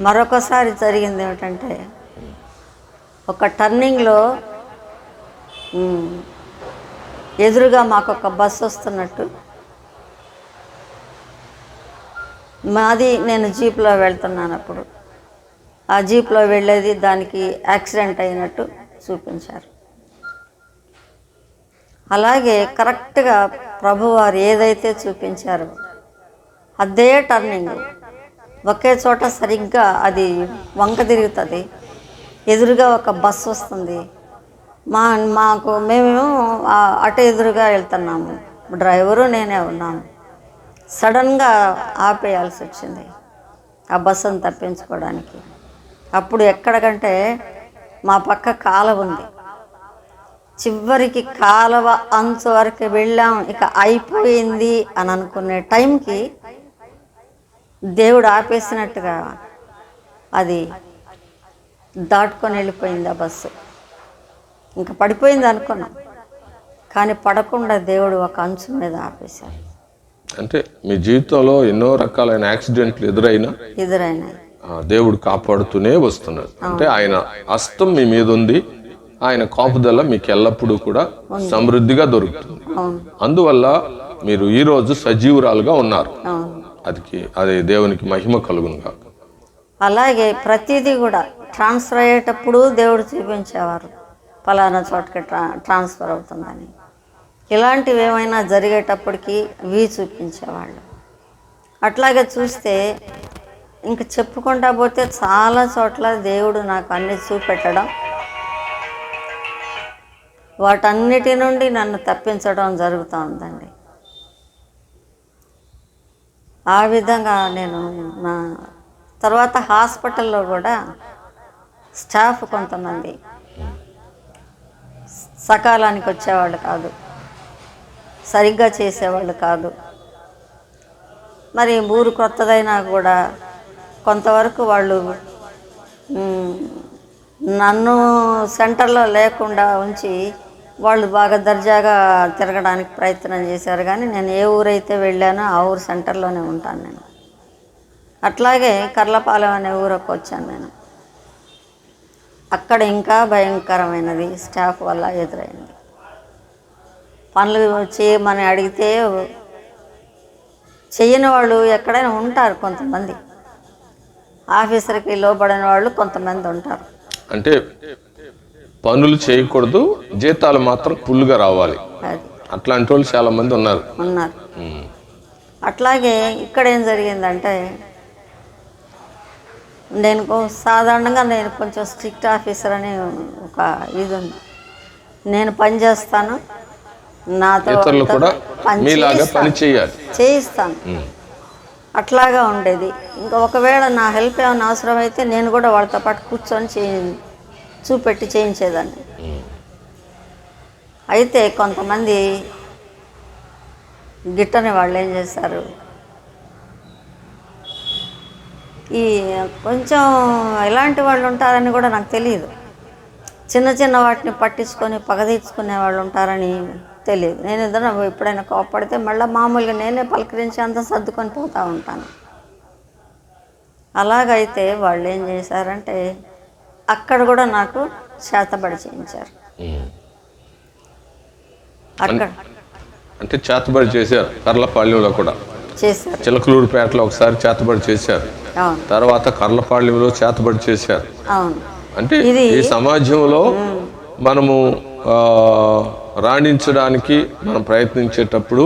మరొకసారి జరిగింది ఏమిటంటే ఒక టర్నింగ్లో ఎదురుగా మాకు ఒక బస్సు వస్తున్నట్టు, నేను జీప్లో వెళ్తున్నాను. అప్పుడు ఆ జీప్లో వెళ్ళేది దానికి యాక్సిడెంట్ అయినట్టు చూపించారు. అలాగే కరెక్ట్గా ప్రభువారు ఏదైతే చూపించారో అదే టర్నింగ్ ఒకే చోట సరిగ్గా అది వంక తిరుగుతుంది. ఎదురుగా ఒక బస్సు వస్తుంది. మేము అటు ఎదురుగా వెళ్తున్నాము, డ్రైవరు నేనే ఉన్నాము. సడన్గా ఆపేయాల్సి వచ్చింది ఆ బస్సును తప్పించుకోవడానికి. అప్పుడు ఎక్కడికంటే మా పక్క కాలువ ఉంది, చివరికి కాలువ అంచు వరకు వెళ్ళాం. ఇక అయిపోయింది అని అనుకునే టైంకి దేవుడు ఆపేసినట్టుగా అది దాటుకొని వెళ్ళిపోయింది ఆ బస్సు. ఇంకా పడిపోయింది అనుకున్నాం, కానీ పడకుండా దేవుడు ఒక అంచు మీద ఆపేశారు. అంటే మీ జీవితంలో ఎన్నో రకాలైన యాక్సిడెంట్లు ఎదురైనా దేవుడు కాపాడుతూనే వస్తున్నారు. అంటే ఆయన హస్తం మీ మీద ఉంది, ఆయన కాపుదల మీకు ఎల్లప్పుడూ కూడా సమృద్ధిగా దొరుకుతుంది. అందువల్ల మీరు ఈరోజు సజీవురాలుగా ఉన్నారు. అది దేవునికి మహిమ కలుగునుగా. అలాగే ప్రతిదీ కూడా ట్రాన్స్ఫర్ అయ్యేటప్పుడు దేవుడు చూపించేవారు, ఫలానా చోటకి ట్రాన్స్ఫర్ అవుతుందని. ఇలాంటివి ఏమైనా జరిగేటప్పటికి చూపించేవాళ్ళు. అట్లాగే చూస్తే ఇంక చెప్పుకుంటా పోతే చాలా చోట్ల దేవుడు నాకు అన్ని చూపెట్టడం, వాటన్నిటి నుండి నన్ను తప్పించడం జరుగుతూ ఉందండి. ఆ విధంగా నేను నా తర్వాత హాస్పిటల్లో కూడా స్టాఫ్ కొంతమంది సకాలానికి వచ్చేవాళ్ళు కాదు, సరిగ్గా చేసేవాళ్ళు కాదు. మరి ఊరు కొత్తదైనా కూడా కొంతవరకు వాళ్ళు నన్ను సెంటర్లో లేకుండా ఉంచి వాళ్ళు బాగా దర్జాగా తిరగడానికి ప్రయత్నం చేశారు. కానీ నేను ఏ ఊరైతే వెళ్ళానో ఆ ఊరు సెంటర్లోనే ఉంటాను నేను. అట్లాగే కర్లపాలెం అనే ఊరికి వచ్చాను నేను. అక్కడ ఇంకా భయంకరమైనది స్టాఫ్ వల్ల ఎదురైంది. పనులు చేయమని అడిగితే చెయ్యని వాళ్ళు ఎక్కడైనా ఉంటారు, కొంతమంది ఆఫీసర్కి లోబడిన వాళ్ళు కొంతమంది ఉంటారు. అంటే పనులు చేయకూడదు, జీతాలు మాత్రం ఫుల్గా రావాలి, అట్లాంటి వాళ్ళు చాలా మంది ఉన్నారు. అట్లాగే ఇక్కడ ఏం జరిగిందంటే సాధారణంగా నేను కొంచెం స్ట్రిక్ట్ ఆఫీసర్ అని ఒక ఇది ఉంది. నేను పని చేస్తాను, నాతో ఇతరులు కూడా మీలాగా పని చేయాలి, చేయిస్తాను. అట్లాగా ఉండేది. ఇంకా ఒకవేళ నా హెల్ప్ ఏమైనా అవసరం అయితే నేను కూడా వాళ్ళతో పాటు కూర్చొని చూపెట్టి చేయించేదాన్ని. అయితే కొంతమంది గిట్టని వాళ్ళు ఏం చేశారు, ఈ కొంచెం ఎలాంటి వాళ్ళు ఉంటారని కూడా నాకు తెలియదు. చిన్న చిన్న వాటిని పట్టించుకొని పగ తీర్చుకునే వాళ్ళు ఉంటారని తెలియదు. నేను ఏదైనా ఎప్పుడైనా కోపడితే మళ్ళీ మామూలుగా నేనే పలకరించి అంతా సర్దుకొని పోతూ ఉంటాను. అలాగైతే వాళ్ళు ఏం చేశారంటే అక్కడ కూడా నాకు చేతబడి చేయించారు. అక్కడ అంటే చేతబడి చేశారు. కర్లపాళ్యంలో కూడా చేశారు, చిలకలూరుపేటలో ఒకసారి చేతబడి చేశారు, అవును తర్వాత కర్లపాళ్యంలో చేతబడి చేశారు. అవును. అంటే ఈ సమాజంలో మనము రాణించడానికి మనం ప్రయత్నించేటప్పుడు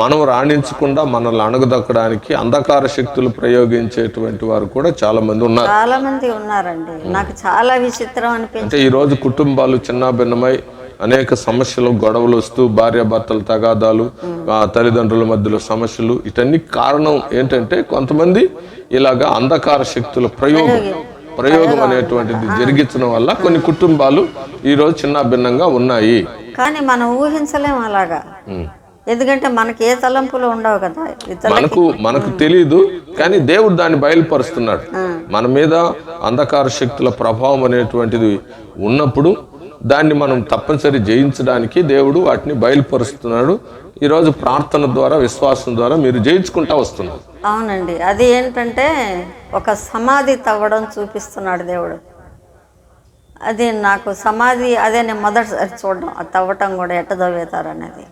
మనం రాణించకుండా మనల్ని అణగదొక్కడానికి అంధకార శక్తులు ప్రయోగించేటువంటి వారు కూడా చాలా మంది ఉన్నారు. చాలా మంది ఉన్నారండి. నాకు చాలా విచిత్రం అనిపించింది. అంటే ఈ రోజు కుటుంబాలు చిన్నాభిన్నమై అనేక సమస్యలు, గొడవలు వస్తూ భార్యాభర్తల తగాదాలు, తల్లిదండ్రుల మధ్యలో సమస్యలు, ఇటన్ని కారణం ఏంటంటే కొంతమంది ఇలాగా అంధకార శక్తుల ప్రయోగం అనేటువంటిది జరిగించడం వల్ల కొన్ని కుటుంబాలు ఈరోజు చిన్నాభిన్నంగా ఉన్నాయి. కానీ మనం ఊహించలేము అలాగా, ఎందుకంటే మనకి ఏ తలంపులు ఉండవు కదా. మనకు తెలియదు, కానీ దేవుడు దాన్ని బయలుపరుస్తున్నాడు. మన మీద అంధకార శక్తుల ప్రభావం అనేటువంటిది ఉన్నప్పుడు దాన్ని మనం తప్పనిసరి జయించడానికి దేవుడు వాటిని బయలుపరుస్తున్నాడు. ఈరోజు ప్రార్థన ద్వారా, విశ్వాసం ద్వారా మీరు జయించుకుంటా వస్తున్నారు. అవునండి. అది ఏంటంటే ఒక సమాధి తవ్వడం చూపిస్తున్నాడు దేవుడు. అది నాకు సమాధి అదే నేను మొదటిసారి చూడడం, అది తవ్వటం కూడా ఎట్ట తవ్వేతారనేది.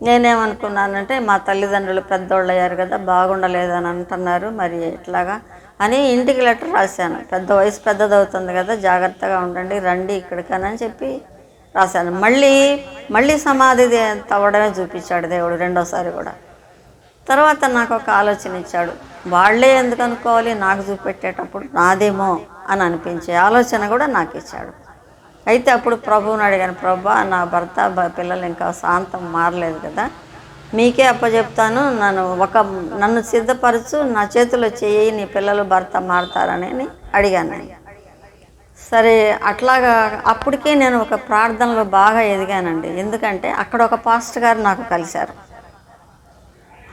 నేనేమనుకున్నానంటే మా తల్లిదండ్రులు పెద్దోళ్ళు అయ్యారు కదా, బాగుండలేదని అంటున్నారు, మరి ఎట్లాగా అని ఇంటికి లెటర్ రాశాను. వయసు పెద్దదవుతుంది కదా, జాగ్రత్తగా ఉండండి, రండి ఇక్కడికని చెప్పి రాశాను. మళ్ళీ సమాధి తవ్వడమే చూపించాడు దేవుడు రెండోసారి కూడా. తర్వాత నాకు ఒక ఆలోచన ఇచ్చాడు. వాళ్ళే ఎందుకు అనుకోవాలి, నాకు చూపెట్టేటప్పుడు నాదేమో అని అనిపించే ఆలోచన కూడా నాకు ఇచ్చాడు. అయితే అప్పుడు ప్రభువుని అడిగాను, ప్రభా నా భర్త పిల్లలు ఇంకా శాంతం మారలేదు కదా, మీకే అప్పచెప్తాను, నన్ను సిద్ధపరచు, నా చేతిలో చేయి, నీ పిల్లలు భర్త మారతారని అడిగాను. సరే అట్లాగా అప్పటికే నేను ఒక ప్రార్థనలో బాగా ఎదిగానండి. ఎందుకంటే అక్కడ ఒక పాస్టర్ గారు నాకు కలిశారు.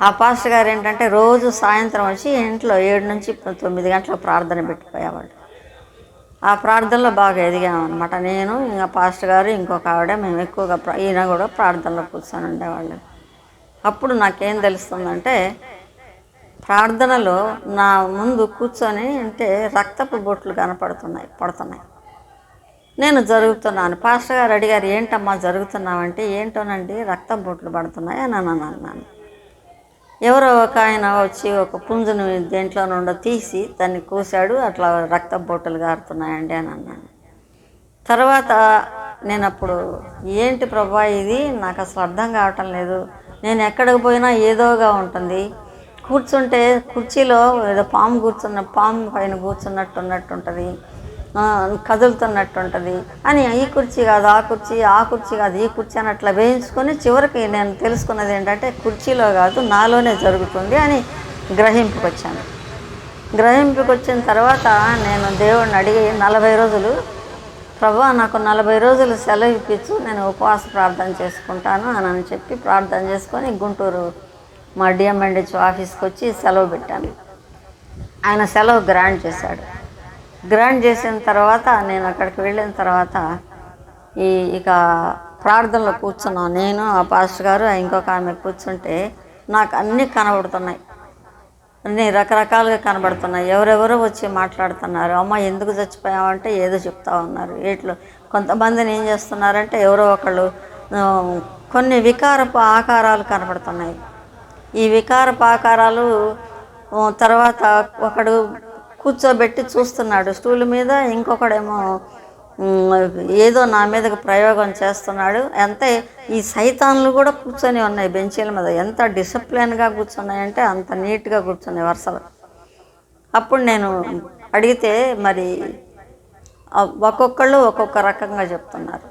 ఆ పాస్టర్ గారు ఏంటంటే రోజు సాయంత్రం వచ్చి ఇంట్లో 7 నుంచి 9 గంటలకు ప్రార్థన పెట్టిపోయేవాళ్ళు. ఆ ప్రార్థనలో బాగా ఎదిగామన్నమాట. నేను ఇంకా పాస్టర్ గారు ఇంకొక ఆవిడ మేము ఎక్కువగా ఈయన కూడా ప్రార్థనలో కూర్చొని ఉండేవాళ్ళు. అప్పుడు నాకేం తెలుస్తుందంటే ప్రార్థనలో నా ముందు కూర్చొని అంటే రక్తపు బొట్లు పడుతున్నాయి. నేను జరుగుతున్నాను. పాస్టర్ గారు అడిగారు, ఏంటమ్మా జరుగుతున్నావంటే, ఏంటోనండి రక్తపు బొట్లు పడుతున్నాయి అని అన్నాను. ఎవరో ఒక ఆయన వచ్చి ఒక పుంజును దేంట్లో నుండో తీసి దాన్ని కూసాడు, అట్లా రక్తపు బొట్టులు గారుతున్నాయండి అని అన్నాను. తర్వాత నేను అప్పుడు ఏంటి ప్రభా ఇది, నాకు అసలు అర్థం కావటం లేదు, నేను ఎక్కడికి పోయినా ఏదోగా ఉంటుంది, కూర్చుంటే కుర్చీలో ఏదో పాము పైన కూర్చున్నట్టు ఉంటుంది, కదులుతున్నట్టు ఉంటుంది అని, ఈ కుర్చీ కాదు ఆ కుర్చీ, ఆ కుర్చీ కాదు ఈ కుర్చీ అని అట్లా వేయించుకొని చివరికి నేను తెలుసుకున్నది ఏంటంటే కుర్చీలో కాదు నాలోనే జరుగుతుంది అని గ్రహింపుకి వచ్చాను. గ్రహింపుకి వచ్చిన తర్వాత నేను దేవుడిని అడిగి 40 రోజులు ప్రభువా నాకు 40 రోజులు సెలవు ఇప్పించు, నేను ఉపవాస ప్రార్థన చేసుకుంటాను అని చెప్పి ప్రార్థన చేసుకొని గుంటూరు మా డిఎంఎండ్హెచ్ ఆఫీస్కి వచ్చి సెలవు పెట్టాను. ఆయన సెలవు గ్రాంట్ చేశాడు. గ్రాంట్ చేసిన తర్వాత నేను అక్కడికి వెళ్ళిన తర్వాత ఇక ప్రార్థనలో కూర్చున్నాను. నేను, ఆ పాస్టర్ గారు, ఇంకొక ఆమె కూర్చుంటే నాకు అన్నీ కనబడుతున్నాయి, అన్నీ రకరకాలుగా కనబడుతున్నాయి. ఎవరెవరో వచ్చి మాట్లాడుతున్నారు, అమ్మ ఎందుకు చచ్చిపోయామంటే ఏదో చెప్తా ఉన్నారు. వీటిలో కొంతమందిని ఏం చేస్తున్నారంటే ఎవరో ఒకళ్ళు కొన్ని వికారపు ఆకారాలు కనబడుతున్నాయి. ఈ వికారపు ఆకారాలు తర్వాత ఒకడు కూర్చోబెట్టి చూస్తున్నాడు స్టూల్ మీద, ఇంకొకడేమో ఏదో నా మీదకి ప్రయోగం చేస్తున్నాడు. అంతే ఈ సైతాన్లు కూడా కూర్చొని ఉన్నాయి బెంచీల మీద. ఎంత డిసిప్లిన్గా కూర్చున్నాయంటే అంత నీట్గా కూర్చున్నాయి వరుసలు. అప్పుడు నేను అడిగితే మరి ఒక్కొక్కళ్ళు ఒక్కొక్క రకంగా చెప్తున్నారు.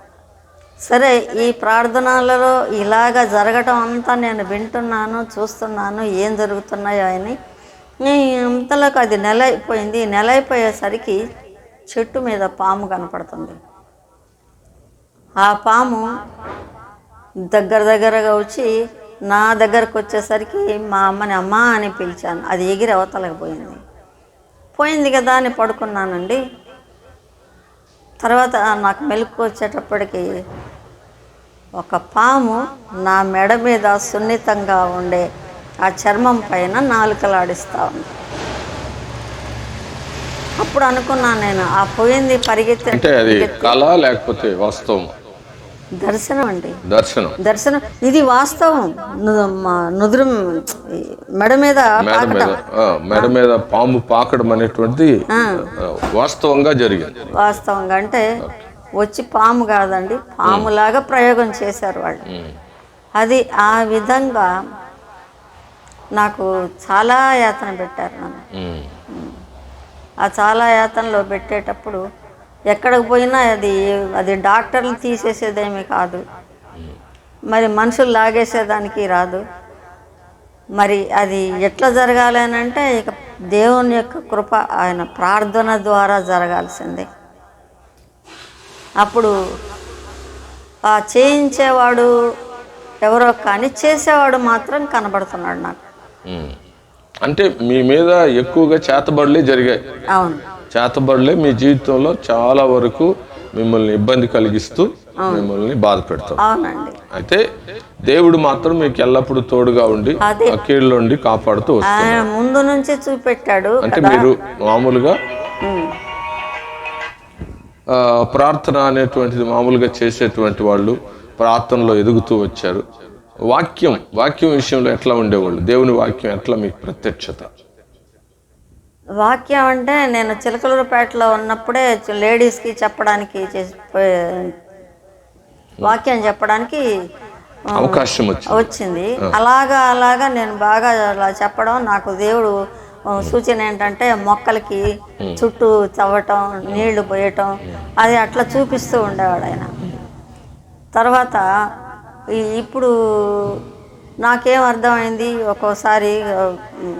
సరే, ఈ ప్రార్థనలలో ఇలాగ జరగటం అంతా నేను వింటున్నాను, చూస్తున్నాను ఏం జరుగుతున్నాయో అని. ఇంతలోకి అది నెల అయిపోయింది. నెల అయిపోయేసరికి చెట్టు మీద పాము కనపడుతుంది. ఆ పాము దగ్గరగా వచ్చి నా దగ్గరకు వచ్చేసరికి మా అమ్మని అమ్మా అని పిలిచాను. అది ఎగిరి అవతలకు పోయింది కదా అని పడుకున్నానండి. తర్వాత నాకు మెలకు వచ్చేటప్పటికి ఒక పాము నా మెడ మీద సున్నితంగా ఉండే ఆ చర్మం పైన నాలుకలాడిస్తూ ఉంది. అప్పుడు అనుకున్నాను నేను, ఆ పోయింది పరిగెత్తి. అంటే అది కళ లేకపోతే వాస్తవం? దర్శనం అండి, దర్శనం. ఇది వాస్తవం. నుదురు మెడ మీద పాము పాకడం అనేటువంటిది వాస్తవంగా జరిగింది. వాస్తవంగా అంటే వచ్చి పాము కాదండి, పాములాగా ప్రయోగం చేశారు వాళ్ళు. అది ఆ విధంగా నాకు చాలా యాతన పెట్టారు నన్ను. ఆ చాలా యాతనలో పెట్టేటప్పుడు ఎక్కడికి పోయినా అది డాక్టర్లు తీసేసేదేమీ కాదు, మరి మనుషులు లాగేసేదానికి రాదు. మరి అది ఎట్లా జరగాలి అని అంటే ఇక దేవుని యొక్క కృప, ఆయన ప్రార్థన ద్వారా జరగాల్సిందే. అప్పుడు ఆ చేయించేవాడు ఎవరో కానీ చేసేవాడు మాత్రం కనబడుతున్నాడు నాకు. అంటే మీ మీద ఎక్కువగా చేతబడులే జరిగాయి. అవును, చేతబడులే మీ జీవితంలో చాలా వరకు మిమ్మల్ని ఇబ్బంది కలిగిస్తూ మిమ్మల్ని బాధ పెడతారు. అవునండి. అయితే దేవుడు మాత్రం మీకు ఎల్లప్పుడూ తోడుగా ఉండి ఆ కీళ్ళ నుండి కాపాడుతూ వస్తాడు. ముందు నుంచి చూపెట్టాడు. అంటే మీరు మామూలుగా ప్రార్థన అనేటువంటిది మామూలుగా చేసేటువంటి వాళ్ళు ప్రార్థనలో ఎదుగుతూ వచ్చారు. వాక్యం విషయంలో ఎట్లా ఉండేవాళ్ళు? దేవుని వాక్యం ఎట్లా మీకు ప్రత్యక్షత? వాక్యం అంటే నేను చిలకలూరుపేటలో ఉన్నప్పుడే లేడీస్కి చెప్పడానికి వాక్యం చెప్పడానికి అవకాశం వచ్చింది. అలాగా నేను బాగా అలా చెప్పడం, నాకు దేవుడు సూచన ఏంటంటే మొక్కలకి చుట్టూ చవ్వటం, నీళ్లు పోయటం, అది అట్లా చూపిస్తూ ఉండేవాడు ఆయన. తర్వాత ఇప్పుడు నాకేం అర్థమైంది, ఒక్కోసారి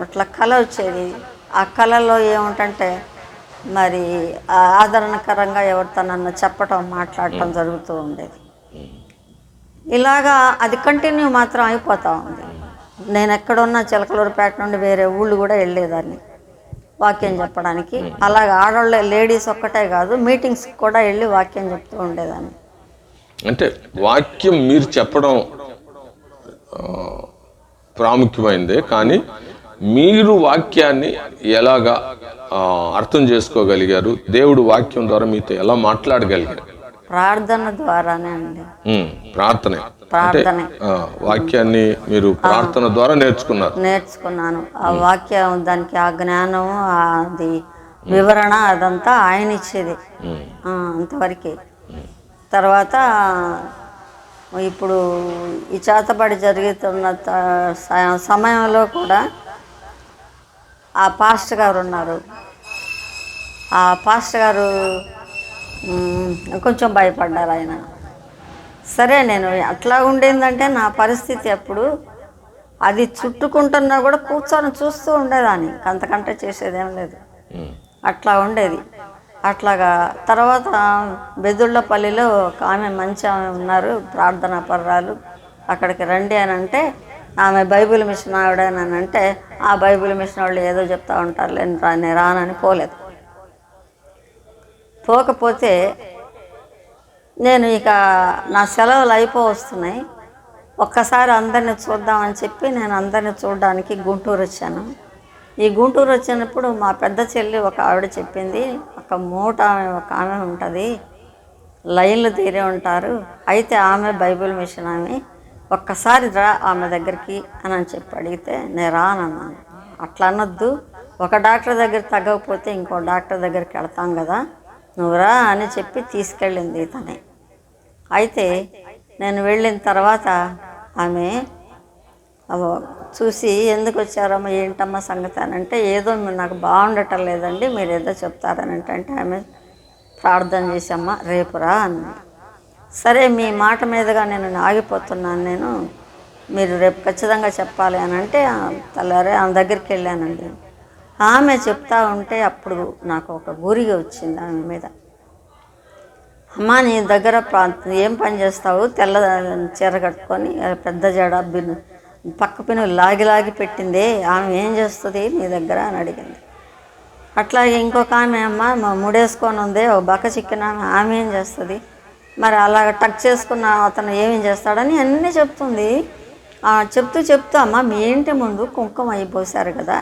అట్లా కళ వచ్చేది. ఆ కళలో ఏమిటంటే మరి ఆదరణకరంగా ఎవరితో నన్ను చెప్పటం, మాట్లాడటం జరుగుతూ ఉండేది. ఇలాగా అది కంటిన్యూ మాత్రం అయిపోతూ ఉంది. నేను ఎక్కడున్నా చిలకలూరుపేట నుండి వేరే ఊళ్ళు కూడా వెళ్ళేదాన్ని వాక్యం చెప్పడానికి. అలాగే ఆడవాళ్ళ లేడీస్ ఒక్కటే కాదు, మీటింగ్స్కి కూడా వెళ్ళి వాక్యం చెప్తూ ఉండేదాన్ని. అంటే వాక్యం మీరు చెప్పడం ప్రాముఖ్యమైందే, కానీ మీరు వాక్యాన్ని ఎలాగా అర్థం చేసుకోగలిగారు? దేవుడు వాక్యం ద్వారా మీతో ఎలా మాట్లాడగలిగారు? ప్రార్థన ద్వారానే అండి. ప్రార్థన వాక్యాన్ని మీరు ప్రార్థన ద్వారా నేర్చుకున్నాను. ఆ వాక్యం, దానికి ఆ జ్ఞానం, అది వివరణ, అదంతా ఆయన ఇచ్చేది అంతవరకే. తర్వాత ఇప్పుడు ఈ చేతబడి జరుగుతున్న సమయంలో కూడా ఆ పాస్టర్ గారు ఉన్నారు. ఆ పాస్టర్ గారు కొంచెం భయపడ్డారు ఆయన. సరే, నేను అట్లా ఉండేందంటే నా పరిస్థితి అప్పుడు అది చుట్టుకుంటున్నా కూడా కూర్చొని చూస్తూ ఉండేదాన్ని, అంతకంటే చేసేదేం లేదు. అట్లా ఉండేది. అట్లాగా తర్వాత బెదుళ్ళపల్లిలో ఒక ఆమె మంచి ఆమె ఉన్నారు, ప్రార్థనా పర్రాలు, అక్కడికి రండి అని అంటే, ఆమె బైబిల్ మిషన్ ఆవిడని అంటే, ఆ బైబిల్ మిషన్ వాళ్ళు ఏదో చెప్తా ఉంటారు, నేను రానని పోలేదు. పోకపోతే నేను ఇక నా సెలవులు వస్తున్నాయి, ఒక్కసారి అందరిని చూద్దామని చెప్పి నేను అందరిని చూడడానికి గుంటూరు వచ్చాను. ఈ గుంటూరు వచ్చినప్పుడు మా పెద్ద చెల్లి ఒక ఆవిడ చెప్పింది, ఒక ఒక ఆమె ఉంటుంది, లైన్లు తీరే ఉంటారు, అయితే ఆమె బైబిల్ మిషన్ ఆమె, ఒక్కసారి రా ఆమె దగ్గరికి అని చెప్పి అడిగితే నేను రానన్నాను. అట్లా అనొద్దు, ఒక డాక్టర్ దగ్గర తగ్గకపోతే ఇంకో డాక్టర్ దగ్గరికి వెళ్తాం కదా, నువ్వురా అని చెప్పి తీసుకెళ్ళింది తనే. అయితే నేను వెళ్ళిన తర్వాత ఆమె చూసి, ఎందుకు వచ్చారమ్మా, ఏంటమ్మా సంగతి అని అంటే, ఏదో నాకు బాగుండటం లేదండి, మీరు ఏదో చెప్తారని అంటే ఆమె ప్రార్థన చేసమ్మా రేపురా అన్నది. సరే మీ మాట మీదుగా నేను ఆగిపోతున్నాను, మీరు రేపు ఖచ్చితంగా చెప్పాలి అని అంటే తెల్లారే ఆమె దగ్గరికి వెళ్ళానండి. ఆమె చెప్తా ఉంటే అప్పుడు నాకు ఒక గురిగా వచ్చింది ఆమె మీద. అమ్మ నీ దగ్గర ఏం పని చేస్తావు, తెల్ల చీర కట్టుకొని పెద్ద జడ పక్క పిను లాగి పెట్టిందే, ఆమె ఏం చేస్తుంది నీ దగ్గర అని అడిగింది. అట్లాగే ఇంకొక ఆమె, అమ్మ ముడేసుకొని ఉంది ఒక బక్క చిక్కిన ఆమె ఏం చేస్తుంది, మరి అలాగ టక్ చేసుకున్న అతను ఏమేం చేస్తాడని అన్నీ చెప్తుంది. చెప్తూ అమ్మ మీ ఇంటి ముందు కుంకుమ అయిపోసారు కదా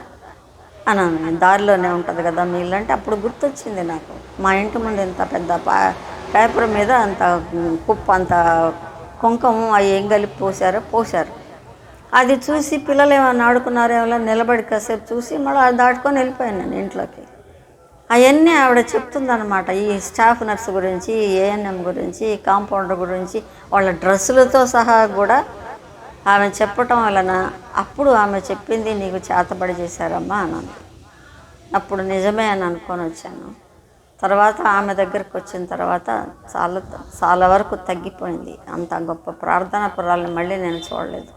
అని దారిలోనే ఉంటుంది కదా మీ ఇల్లు అంటే అప్పుడు గుర్తొచ్చింది నాకు. మా ఇంటి ముందు ఇంత పెద్ద పేపర్ మీద అంత కుప్ప అంత కుంకుమ అవి ఏం కలిపి పోసారు. అది చూసి పిల్లలు ఏమైనా ఆడుకున్నారో ఏమైనా నిలబడి కాసేపు చూసి మళ్ళీ అది దాటుకొని వెళ్ళిపోయాను నేను ఇంట్లోకి. అవన్నీ ఆవిడ చెప్తుందనమాట, ఈ స్టాఫ్ నర్స్ గురించి, ఏఎన్ఎం గురించి, కాంపౌండర్ గురించి, వాళ్ళ డ్రెస్సులతో సహా కూడా ఆమె చెప్పటం వలన అప్పుడు ఆమె చెప్పింది, నీకు చేతబడి చేశారమ్మా అన్నది. అప్పుడు నిజమే అని అనుకొని వచ్చాను. తర్వాత ఆమె దగ్గరికి వచ్చిన తర్వాత చాలా వరకు తగ్గిపోయింది. అంత గొప్ప ప్రార్థనా పురాలను మళ్ళీ నేను చూడలేదు.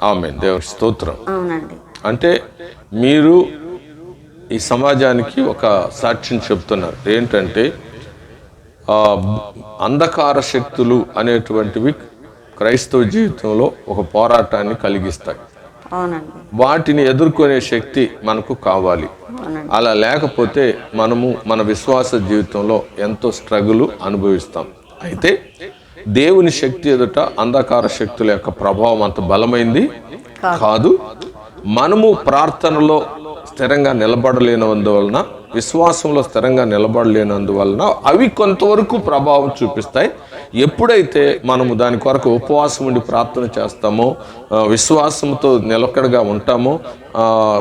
ఆమేన్, దేవుని స్తోత్రం. అవునండి. అంటే మీరు ఈ సమాజానికి ఒక సాక్ష్యం చెప్తున్నారు. ఏంటంటే అంధకార శక్తులు అనేటువంటివి క్రైస్తవ జీవితంలో ఒక పోరాటాన్ని కలిగిస్తాయి. అవునండి. వాటిని ఎదుర్కొనే శక్తి మనకు కావాలి. అలా లేకపోతే మనము మన విశ్వాస జీవితంలో ఎంతో స్ట్రగుల్ అనుభవిస్తాం. అయితే దేవుని శక్తి ఎదుట అంధకార శక్తుల యొక్క ప్రభావం అంత బలమైంది కాదు. మనము ప్రార్థనలో స్థిరంగా నిలబడలేనందువలన, విశ్వాసంలో స్థిరంగా నిలబడలేనందువలన అవి కొంతవరకు ప్రభావం చూపిస్తాయి. ఎప్పుడైతే మనము దాని కొరకు ఉపవాసం ఉండి ప్రార్థన చేస్తామో, విశ్వాసంతో నిలకడగా ఉంటామో,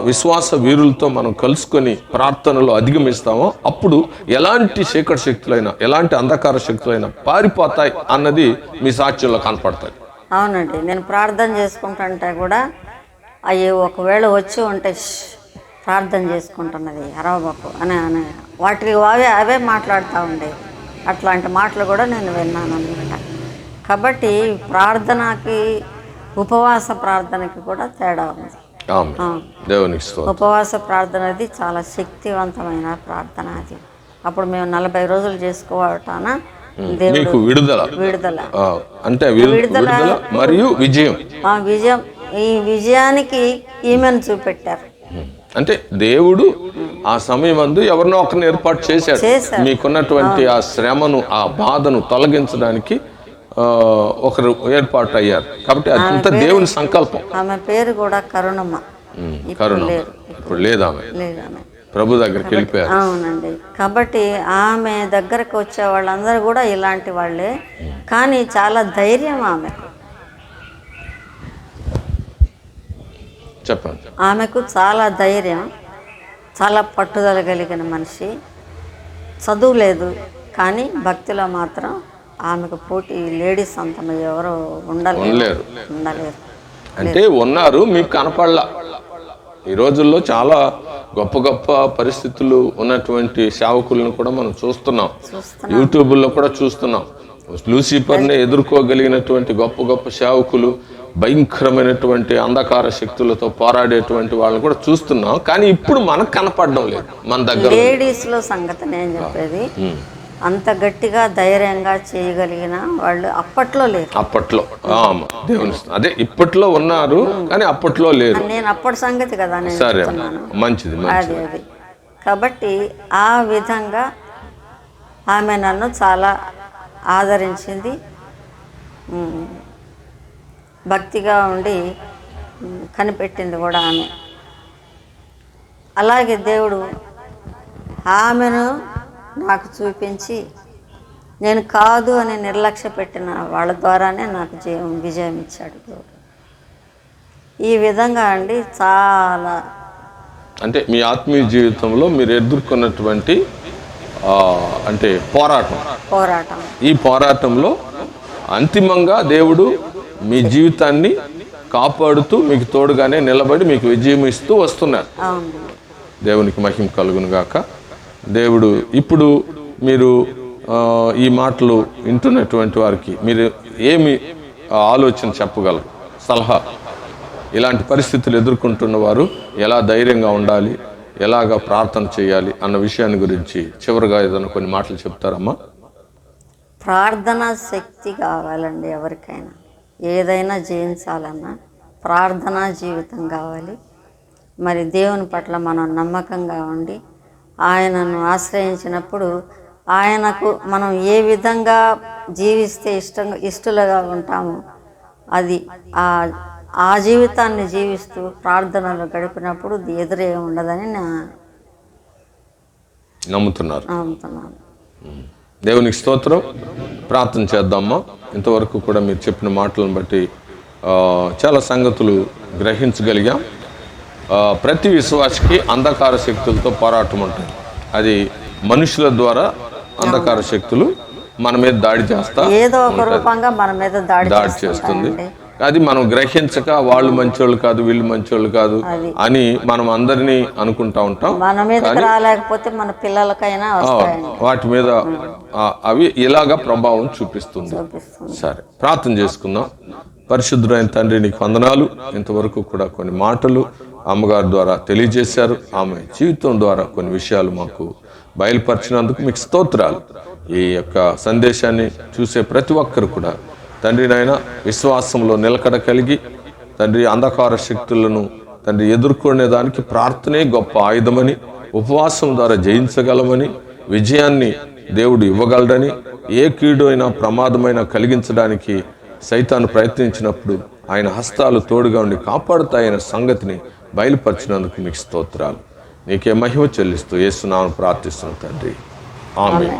విశ్వాస వీరులతో మనం కలుసుకొని ప్రార్థనలో అధిగమిస్తామో, అప్పుడు ఎలాంటి చీకటి శక్తులైనా, ఎలాంటి అంధకార శక్తులైనా పారిపోతాయి అన్నది మీ సాక్ష్యంలో కనపడతాయి. అవునండి. నేను ప్రార్థన చేసుకుంటుంటే కూడా అవి ఒకవేళ వచ్చి ఉంటే ప్రార్థన చేసుకుంటున్నది అరవబాపు అని వాటికి అవే మాట్లాడుతూ ఉండేవి. అట్లాంటి మాటలు కూడా నేను విన్నాను అనమాట. కాబట్టి ప్రార్థనకి, ఉపవాస ప్రార్థనకి కూడా తేడా ఉంది. ఉపవాస ప్రార్థన అది చాలా శక్తివంతమైన ప్రార్థన. అది అప్పుడు మేము 40 రోజులు చేసుకోవటాన దేవుడు విడుదల అంటే విడుదల మరియు విజయం. ఈ విజయానికి ఈమెను చూపెట్టారు. అంటే దేవుడు ఆ సమయం అందు ఎవరినో ఒకరిని ఏర్పాటు చేశాడు. మీకున్నటువంటి ఆ శ్రమను, ఆ బాధను తొలగించడానికి ఒకరు ఏర్పాటు అయ్యారు. కాబట్టి అదంతా దేవుని సంకల్పం. ఆమె పేరు కూడా కరుణమ్మ. ఇప్పుడు లేదా, ప్రభు దగ్గరికి వెళ్ళిపోయారు. అవునండి. కాబట్టి ఆమె దగ్గరకు వచ్చే వాళ్ళందరూ కూడా ఇలాంటి వాళ్ళే, కానీ చాలా ధైర్యం ఆమెకు. చెప్పండి. ఆమెకు చాలా ధైర్యం, చాలా పట్టుదల కలిగిన మనిషి. చదువు లేదు కానీ భక్తిలో మాత్రం ఆమెకు పోటీ లేడీస్ అంత ఎవరు ఉండలేరు. అంటే ఉన్నారు, మీకు కనపడలా. ఈ రోజుల్లో చాలా గొప్ప గొప్ప పరిస్థితులు ఉన్నటువంటి సేవకులను కూడా మనం చూస్తున్నాం. యూట్యూబ్లో కూడా చూస్తున్నాం. లూసిఫర్ని ఎదుర్కోగలిగినటువంటి గొప్ప గొప్ప సేవకులు, భయంకరమైనటువంటి అంధకార శక్తులతో పోరాడేటువంటి వాళ్ళని కూడా చూస్తున్నాం. కానీ ఇప్పుడు మనకు కనపడడం లేదు మన దగ్గర. లేడీస్ లో సంగతి నేను చెప్పేది, అంత గట్టిగా ధైర్యంగా చేయగలిగిన వాళ్ళు అప్పట్లో లేరు. అప్పట్లో దేవుని అదే ఇప్పట్లో ఉన్నారు కానీ అప్పట్లో లేరు. నేను అప్పటి సంగతి కదా నేను చెప్తున్నాను. మంచిది. అది కాబట్టి ఆ విధంగా ఆమె నన్ను చాలా ఆదరించింది. భక్తిగా ఉండి కనిపెట్టింది కూడా ఆమె. అలాగే దేవుడు ఆమెను నాకు చూపించి, నేను కాదు అని నిర్లక్ష్య పెట్టిన వాళ్ళ ద్వారానే నాకు విజయం ఇచ్చాడు దేవుడు. ఈ విధంగా అండి చాలా అంటే మీ ఆత్మీయ జీవితంలో మీరు ఎదుర్కొన్నటువంటి అంటే పోరాటం. పోరాటం. ఈ పోరాటంలో అంతిమంగా దేవుడు మీ జీవితాన్ని కాపాడుతూ మీకు తోడుగానే నిలబడి మీకు విజయం ఇస్తూ వస్తున్నారు. అవును. దేవునికి మహిమ కలుగును గాక. దేవుడు ఇప్పుడు మీరు ఈ మాటలు వింటున్నటువంటి వారికి మీరు ఏమి ఆలోచన చెప్పగలరు, సలహా? ఇలాంటి పరిస్థితులు ఎదుర్కొంటున్న వారు ఎలా ధైర్యంగా ఉండాలి, ఎలాగ ప్రార్థన చేయాలి అన్న విషయాన్ని గురించి చివరిగా ఏదైనా కొన్ని మాటలు చెప్తారమ్మా? ప్రార్థనా శక్తి కావాలండి ఎవరికైనా. ఏదైనా జయించాలన్నా ప్రార్థనా జీవితం కావాలి. మరి దేవుని పట్ల మనం నమ్మకంగా ఉండి ఆయనను ఆశ్రయించినప్పుడు ఆయనకు మనం ఏ విధంగా జీవిస్తే ఇష్టలుగా ఉంటామో అది ఆ జీవితాన్ని జీవిస్తూ ప్రార్థనలో గడిపినప్పుడు ఎదురే ఉండదని నమ్ముతున్నాను. దేవునికి స్తోత్రం. ప్రార్థన చేద్దామా. ఇంతవరకు కూడా మీరు చెప్పిన మాటలను బట్టి చాలా సంగతులు గ్రహించగలిగాం. ప్రతి విశ్వాసికి అంధకార శక్తులతో పోరాటం ఉంటుంది. అది మనుషుల ద్వారా అంధకార శక్తులు మన మీద దాడి ఏదో ఒక రూపంగా మన మీద దాడి చేస్తుంది. అది మనం గ్రహించక వాళ్ళు మంచోళ్ళు కాదు, వీళ్ళు మంచోళ్ళు కాదు అని మనం అందరినీ అనుకుంటా ఉంటాం. మన మీద రాలేకపోతే మన పిల్లలకైనా వాటి మీద అవి ఇలాగా ప్రభావం చూపిస్తుంది. సరే, ప్రార్థన చేసుకుందాం. పరిశుద్ధుడైన తండ్రి, నీకు వందనాలు. ఇంతవరకు కూడా కొన్ని మాటలు అమ్మగారి ద్వారా తెలియజేశారు. ఆమె జీవితం ద్వారా కొన్ని విషయాలు మాకు బయలుపరిచినందుకు మీకు స్తోత్రాలు. ఈ యొక్క సందేశాన్ని చూసే ప్రతి ఒక్కరు కూడా తండ్రి నాయన విశ్వాసంలో నిలకడ కలిగి తండ్రి అంధకార శక్తులను తండ్రి ఎదుర్కొనే దానికి ప్రార్థనే గొప్ప ఆయుధమని, ఉపవాసం ద్వారా జయించగలమని, విజయాన్ని దేవుడు ఇవ్వగలడని, ఏ కీడు అయినా ప్రమాదమైనా కలిగించడానికి సైతాను ప్రయత్నించినప్పుడు ఆయన హస్తాలు తోడుగా ఉండి కాపాడుతాయన్న సంగతిని బయలుపరిచినందుకు మీకు స్తోత్రాలు. నీకే మహిమ చెల్లిస్తూ యేసు నామమున ప్రార్థిస్తున్నాను తండ్రి. ఆమేన్.